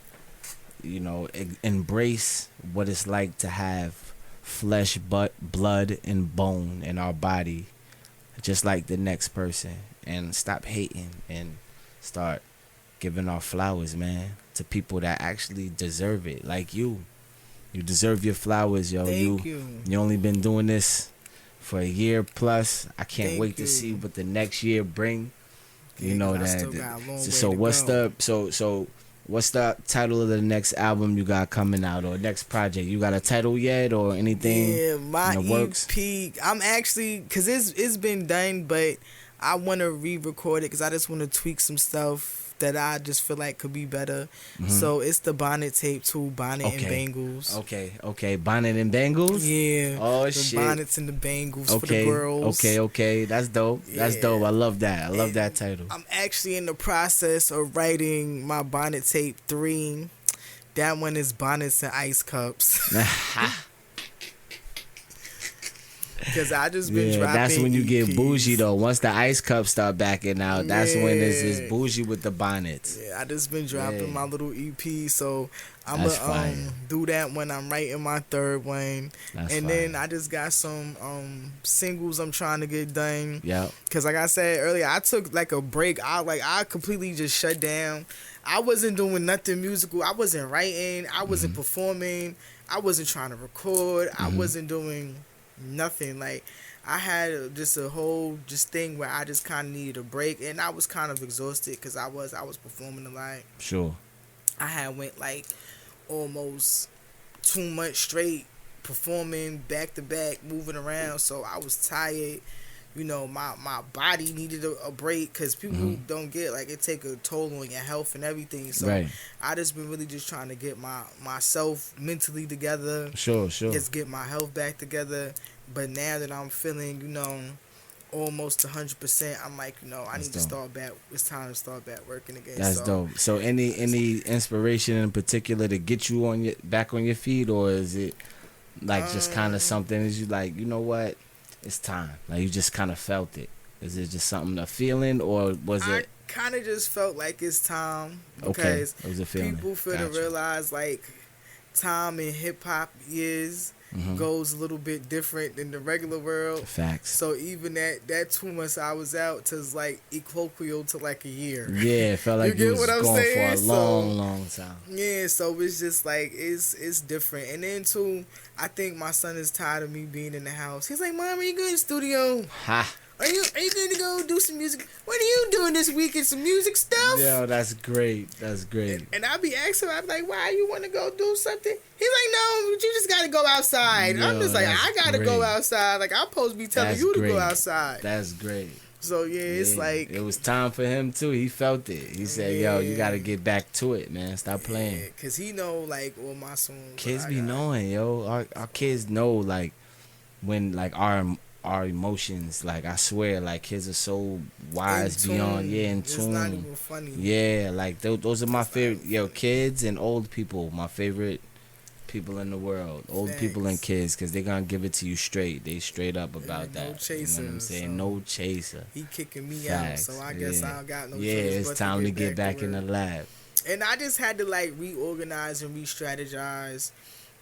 embrace what it's like to have flesh, blood, and bone in our body, just like the next person, and stop hating and start giving our flowers, man, to people that actually deserve it, like you. You deserve your flowers, yo. Thank you you. you only been doing this for a year plus. I can't Thank wait to you. see what the next year bring. You Yeah, know 'cause I that. still got a long So way to what's go. what's the title of the next album you got coming out, or next project? You got a title yet, or anything Yeah, in my the works? EP. I'm actually, cause it's been done, but I want to re-record it because I just want to tweak some stuff that I just feel like could be better. So it's the Bonnet tape too, Bonnet and Okay. Bangles. Okay. Bonnet and Bangles. Yeah. Oh the shit. Bonnets and the Bangles for the Okay. girls. Okay. That's dope. That's Yeah. dope. I love that. I love And that title. I'm actually in the process of writing my Bonnet tape 3. That one is Bonnets and Ice Cups. Cause I just been Yeah, dropping. that's when you get EPs. bougie though. Once the ice cups start backing out, that's when it's Yeah. bougie with the bonnets. Yeah, I just been dropping Yeah. my little EP, so I'm That's gonna fire. do that when I'm writing my third one, That's and fire. then I just got some singles I'm trying to get done. Yep. Cause like I said earlier, I took like a break. I completely just shut down. I wasn't doing nothing musical. I wasn't writing. I wasn't Mm-hmm. performing. I wasn't trying to record. I wasn't doing nothing. Like I had just a whole just thing where I just kind of needed a break, and I was kind of exhausted because I was performing a lot. Sure. I had went like almost 2 months straight performing back to back, moving around. So I was tired. You know, my body needed a break because people don't get like it take a toll on your health and everything. So Right. I just been really just trying to get myself mentally together, Sure. just get my health back together. But now that I'm feeling, almost 100%, I'm like, I need to dope. start back. It's time to start back working again. That's dope. So any inspiration in particular to get you on back on your feet, or is it like just kind of something? Is you like, you know what? It's time. Like you just kind of felt it. Is it just something, a feeling, or was I it? kind of just felt like it's time Okay, because it was a feeling. people finna Gotcha. realize like time in hip hop goes a little bit different than the regular world. Facts. So even that 2 months I was out to like equal to like a year. Yeah, it felt like You you get was what I'm going saying? for a So- long time. Yeah, so it's just like it's different. And then too, I think my son is tired of me being in the house. He's like, "Mom, are you going to the studio? Ha. Are you going to go do some music? What are you doing this weekend? Some music stuff?" Yo, that's great. That's great. And I be asking him, I'm like, "Why you want to go do something?" He's like, "No, but you just got to go outside." Yo, I'm just like, that's "I got to go great. outside. Like, I'm supposed to be telling That's you to great. go outside." That's great. So, yeah, it's Yeah, like, it was time for him too. He felt it. He said, "Yo, you Yeah. got to get back to it, man. Stop playing." yeah, because he know, like, all my songs. Kids I be got. knowing, yo. Our kids know, like, when like our emotions. Like, I swear, like, kids are so wise In beyond, tune. in It's not tune. even funny. Yeah, like those are my favorite. Yo, kids and old people, my favorite people in the world. Old people and Facts. kids, because they're gonna give it to you straight. They straight up about no that. You know what chaser, I'm saying? so- No chaser. He kicking me Facts. out, so I guess Yeah. I don't got no Yeah, choice it's but time to get back in the work. lab. And I just had to like reorganize and re-strategize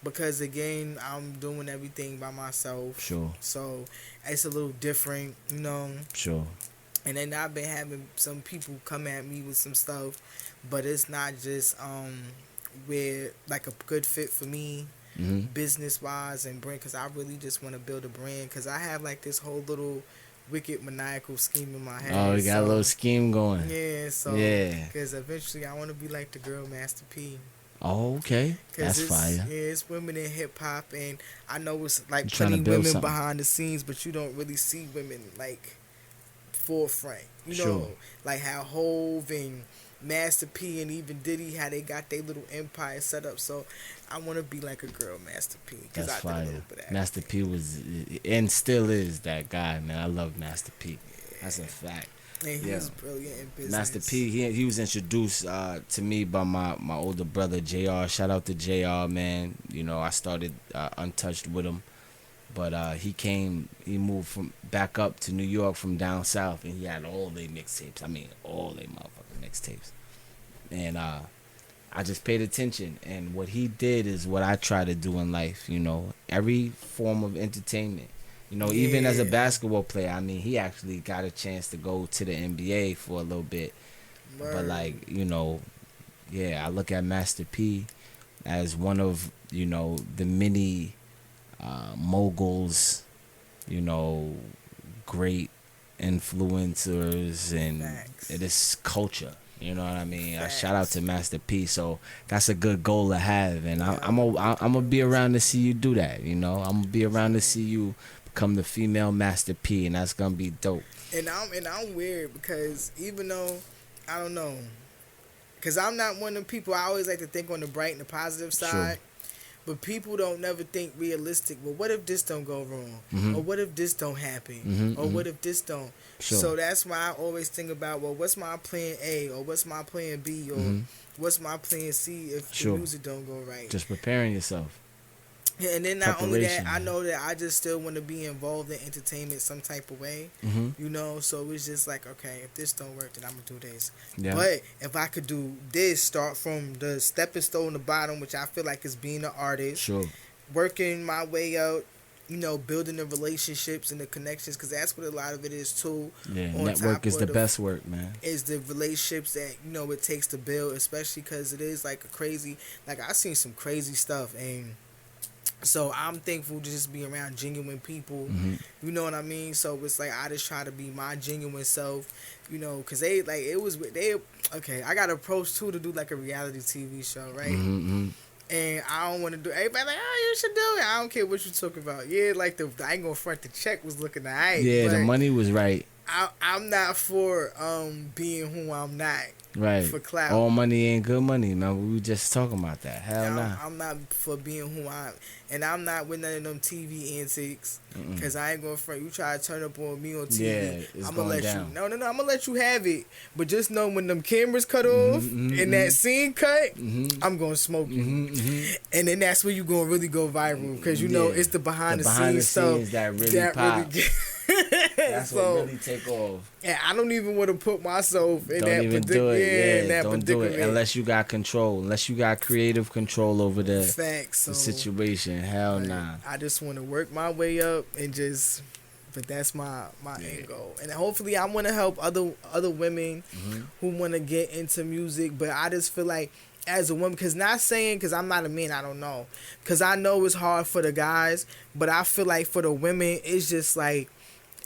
because again I'm doing everything by myself. Sure, So it's a little different, sure. And then I've been having some people come at me with some stuff, but it's not just where like a good fit for me Hmm. business wise and brand, because I really just want to build a brand because I have like this whole little wicked maniacal scheme in my head. Oh, you got a So- little scheme going. Yeah, so Yeah. because eventually I want to be like the girl Master P. Oh, okay. That's it's, fire. Yeah, it's women in hip hop, and I know it's like You tryna plenty build women something. behind the scenes, but you don't really see women like forefront. You know, Sure. like how Hove and Master P and even Diddy, how they got their little empire set up. So I want to be like a girl Master P because That's I did a fire. little bit of Master P was and still is that guy, man. I love Master P. That's a fact. and he Yeah. was brilliant in business. Master P, he was introduced to me by my older brother JR. Shout out to JR, man. You know, I started Untouched with him, but he moved from back up to New York from down south, and he had all their mixtapes. I mean, all their motherfucking mixtapes. And I just paid attention, and what he did is what I try to do in life. You know, every form of entertainment. You know, even as a Yeah. basketball player, I mean, he actually got a chance to go to the NBA for a little bit. But like, I look at Master P as one of, the many moguls, great influencers and Facts. it is culture. You know what I mean? Shout out Facts. to Master P. So that's a good goal to have, and Yeah. I'm gonna be around to see you do that. I'm gonna be around to see you become the female Master P, and that's gonna be dope. And I'm weird because even though I don't know, because I'm not one of the people. I always like to think on the bright and the positive side. But people don't never think realistic. Well, what if this don't go wrong? Mhm. Or what if this don't happen? Mhm, Or mhm. what if this don't? Sure. So that's why I always think about, well, what's my plan A? Or what's my plan B? Or what's my plan C if Sure. the music don't go right? Just preparing yourself. Yeah, and then not only that, Preparation, I man. know that I just still want to be involved in entertainment some type of way. So it's just like, okay, if this don't work, then I'm gonna do this. Yeah. But if I could do this, start from the stepping stone, the bottom, which I feel like is being an artist, Sure. working my way out, building the relationships and the connections, because that's what a lot of it is too. Yeah. On Network top is of the best work, man. Is the relationships that it takes to build, especially because it is like a crazy. Like I've seen some crazy stuff, and so I'm thankful to just be around genuine people. You know what I mean? So it's like I just try to be my genuine self. Because okay. I got approached too to do like a reality TV show, right? And I don't want to do. Everybody like, oh, you should do it. I don't care what you talking about. Yeah, like I ain't gonna front. The check was looking alright. Yeah, the but money was right. I'm not for being who I'm not. Right. For clout. All money ain't good money, man. We were just talking about that. Hell nah. I'm not for being who I am. And I'm not with none of them TV antics. Because I ain't going to front. You try to turn up on me on TV. Yeah, it's I'm going let down. you. No. I'm going to let you have it. But just know when them cameras cut off and that scene cut, I'm going to smoke you. And then that's when you going to really go viral. Because it's the behind the scenes stuff. That really pop. That's so, what really take off. Yeah, I don't even want to put myself in Don't that even do it. in that don't do it unless you got control. Unless you got creative control over the situation. Hell nah. I just want to work my way up and just. But that's my end goal, and hopefully I want to help other women who want to get into music. But I just feel like as a woman, because I'm not a man, I don't know, because I know it's hard for the guys, but I feel like for the women it's just like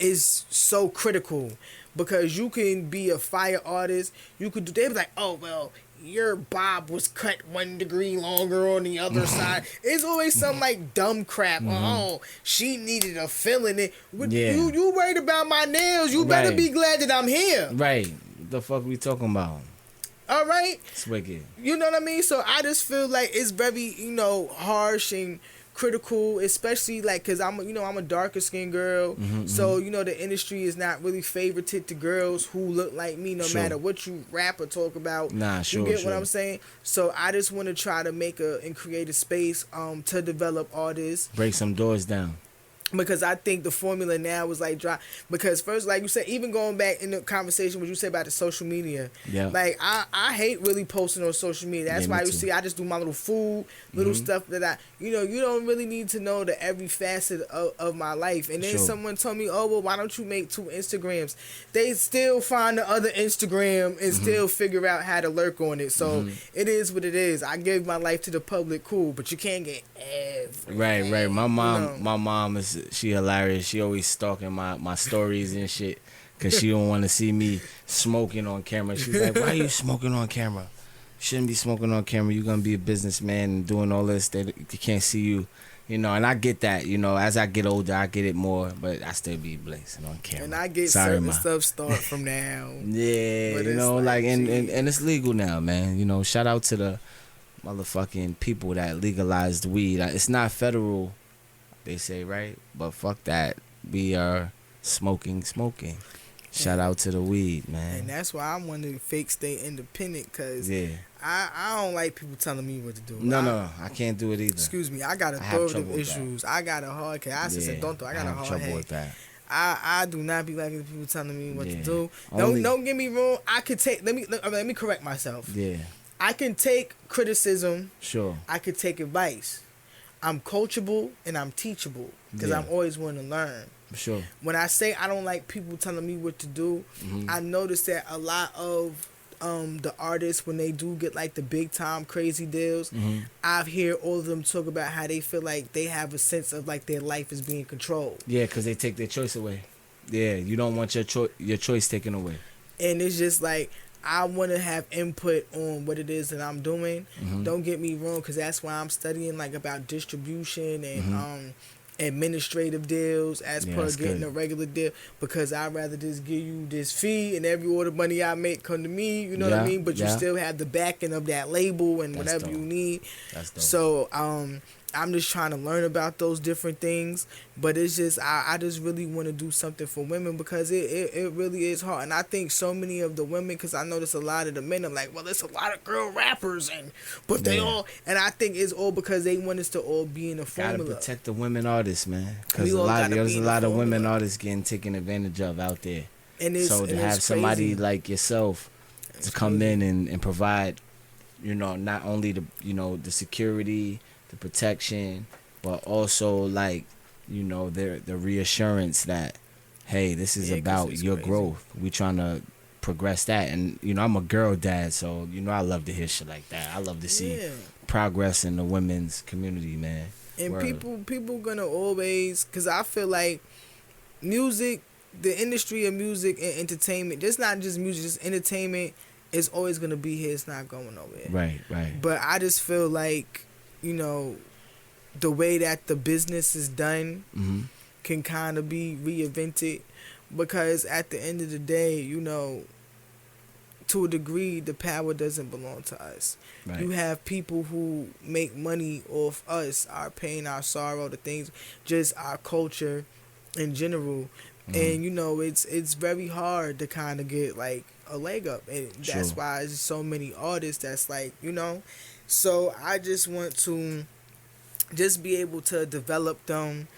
it's so critical, because you can be a fire artist, you could do. They be like, oh well, your bob was cut 1 degree longer on the other side. It's always some like dumb crap. Oh, she needed a filling. You worried about my nails? You better be glad that I'm here. Right. The fuck we talking about? All right. It's wicked. You know what I mean? So I just feel like it's very harsh and critical, especially like because I'm a darker skinned girl, so the industry is not really favorited to girls who look like me, no matter what you rap or talk about. You get what I'm saying? So I just want to try to make and create a space to develop artists, break some doors down. Because I think the formula now is like dry. Because first, like you said, even going back in the conversation what you said about the social media, like I hate really posting on social media. That's why you see I just do my little food, little stuff that you don't really need to know the every facet of my life. And then someone told me, oh well, why don't you make 2 Instagrams? They still find the other Instagram and still figure out how to lurk on it. So it is what it is. I gave my life to the public, cool, but you can't get everything. Right. My mom is. She hilarious. She always stalking my stories and shit because she don't want to see me smoking on camera. She's like, why are you smoking on camera? You shouldn't be smoking on camera. You're going to be a businessman and doing all this. They can't see you. And I get that. As I get older, I get it more. But I still be blazing on camera. And I get certain stuff start from now. Yeah, and it's legal now, man. Shout out to the motherfucking people that legalized weed. It's not federal, they say, right? But fuck that. We are smoking. Shout out to the weed, man. And that's why I want to fake stay independent, because I don't like people telling me what to do. No, I can't do it either. Excuse me, I got authoritative issues. I got a hard case. I said, don't do. I got a hard head. With that. I do not be liking people telling me what to do. Don't get me wrong. I could take. Let me correct myself. Yeah. I can take criticism. Sure. I could take advice. I'm coachable and I'm teachable, because I'm always willing to learn. Sure. When I say I don't like people telling me what to do, I notice that a lot of the artists when they do get like the big time crazy deals, I've hear all of them talk about how they feel like they have a sense of like their life is being controlled. Yeah, because they take their choice away. Yeah, you don't want your choice taken away. And it's just like I want to have input on what it is that I'm doing. Don't get me wrong, because that's why I'm studying like about distribution and administrative deals as per getting a regular deal, because I'd rather just give you this fee and every order money I make come to me, you know what I mean? But you still have the backing of that label and whatever you need. That's dope. So I'm just trying to learn about those different things, but it's just I just really want to do something for women, because it really is hard. And I think so many of the women, because I notice a lot of the men are like, well, there's a lot of girl rappers, but they all, and I think it's all because they want us to all be in a formula. Gotta protect the women artists, man, because there's a lot of women artists getting taken advantage of out there. So to have somebody like yourself to come in and provide, not only the security, the protection, but also like the reassurance that, hey, this is about your growth. We trying to progress that. And I'm a girl dad, so I love to hear shit like that. I love to see progress in the women's community, man. And people gonna always, because I feel like music, the industry of music and entertainment, just not just music, just entertainment, is always gonna be here. It's not going nowhere. Right. But I just feel like, the way that the business is done can kind of be reinvented, because at the end of the day, to a degree, the power doesn't belong to us. Right. You have people who make money off us, our pain, our sorrow, the things, just our culture in general. And it's very hard to kind of get like a leg up, and that's why there's so many artists that's like, so I just want to just be able to develop them,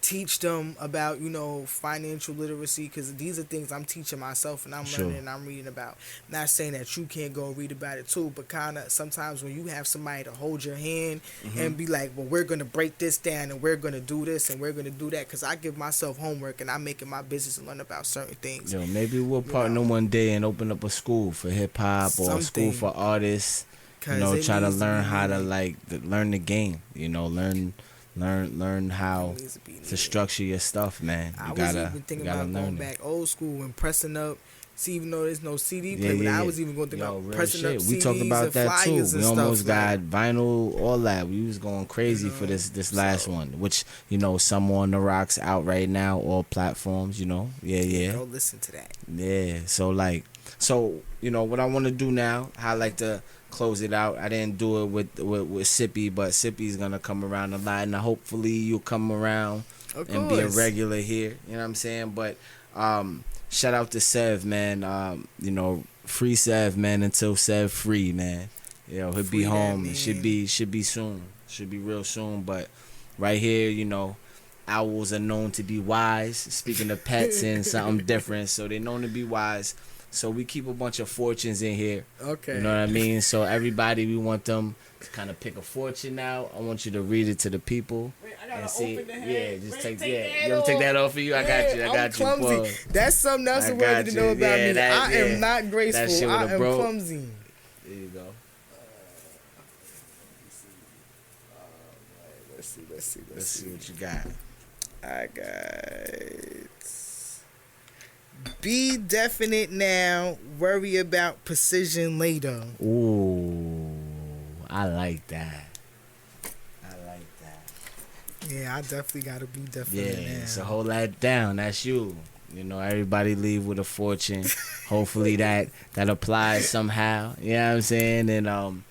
teach them about, financial literacy, because these are things I'm teaching myself and I'm learning and I'm reading about. Not saying that you can't go read about it too, but kind of sometimes when you have somebody to hold your hand and be like, well, we're going to break this down and we're going to do this and we're going to do that, because I give myself homework and I'm making my business and learn about certain things. Maybe we'll partner one day and open up a school for hip-hop or a school for artists. Try to learn how to learn the game. Learn how to structure your stuff, man. I was even thinking about going back old school and pressing up. See, even though there's no CD player, but I was even going to think about pressing up CDs. We talked about that too. We almost got vinyl, all that. We was going crazy for this last one, which some on the rocks out right now, all platforms. Go listen to that. Yeah. So what I want to do now, I like to close it out. I didn't do it with Sippy, but Sippy's gonna come around a lot, and hopefully you'll come around and be a regular here. You know what I'm saying? But shout out to Sev, man. Free Sev, man, until Sev free, man. He'll be home. It should be soon. Should be real soon. But right here, owls are known to be wise. Speaking of pets and something different, so they're known to be wise. So we keep a bunch of fortunes in here. Okay. You know what I mean? So everybody, we want them to kind of pick a fortune out. I want you to read it to the people. Wait, I gotta open the head. Yeah, just take You want to take that off for you? I got you. I'm clumsy. Boy. That's something else worthy to know about me. I am not graceful. I am clumsy. There you go. Let's see what you got. I got... Be definite now, worry about precision later. Ooh, I like that. Yeah, I definitely gotta be definite now. So hold that down. That's you. Everybody leave with a fortune. Hopefully that applies somehow. You know what I'm saying? And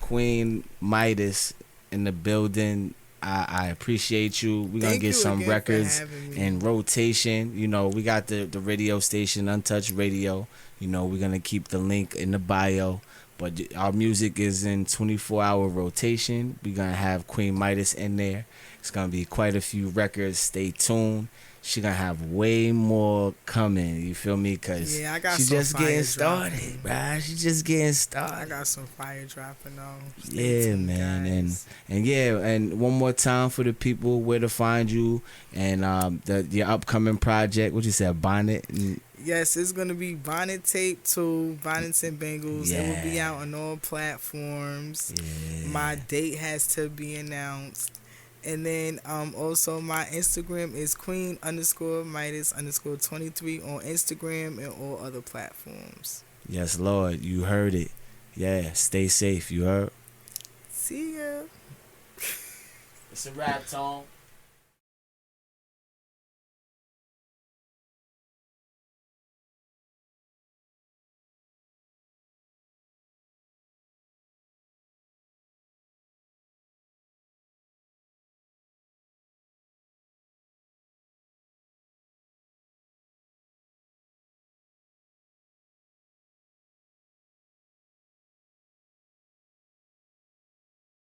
Queen Midas in the building. I appreciate you. We're going to get some records in rotation. We got the radio station, Untouched Radio. We're going to keep the link in the bio. But our music is in 24-hour rotation. We're going to have Queen Midas in there. It's going to be quite a few records. Stay tuned. She's going to have way more coming. You feel me? Because she's just getting started, bruh. She's just getting started. I got some fire dropping on. Yeah, man. And one more time for the people, where to find you and your upcoming project. What you said, Bonnet? Yes, it's gonna be Bonnet Tape 2, Bonnets and Bangles. It will be out on all platforms. Yeah. My date has to be announced. And then also my Instagram is Queen_Midas_23 on Instagram and all other platforms. Yes, Lord, you heard it. Yeah, stay safe. You heard. See ya. It's a wrap, Tom.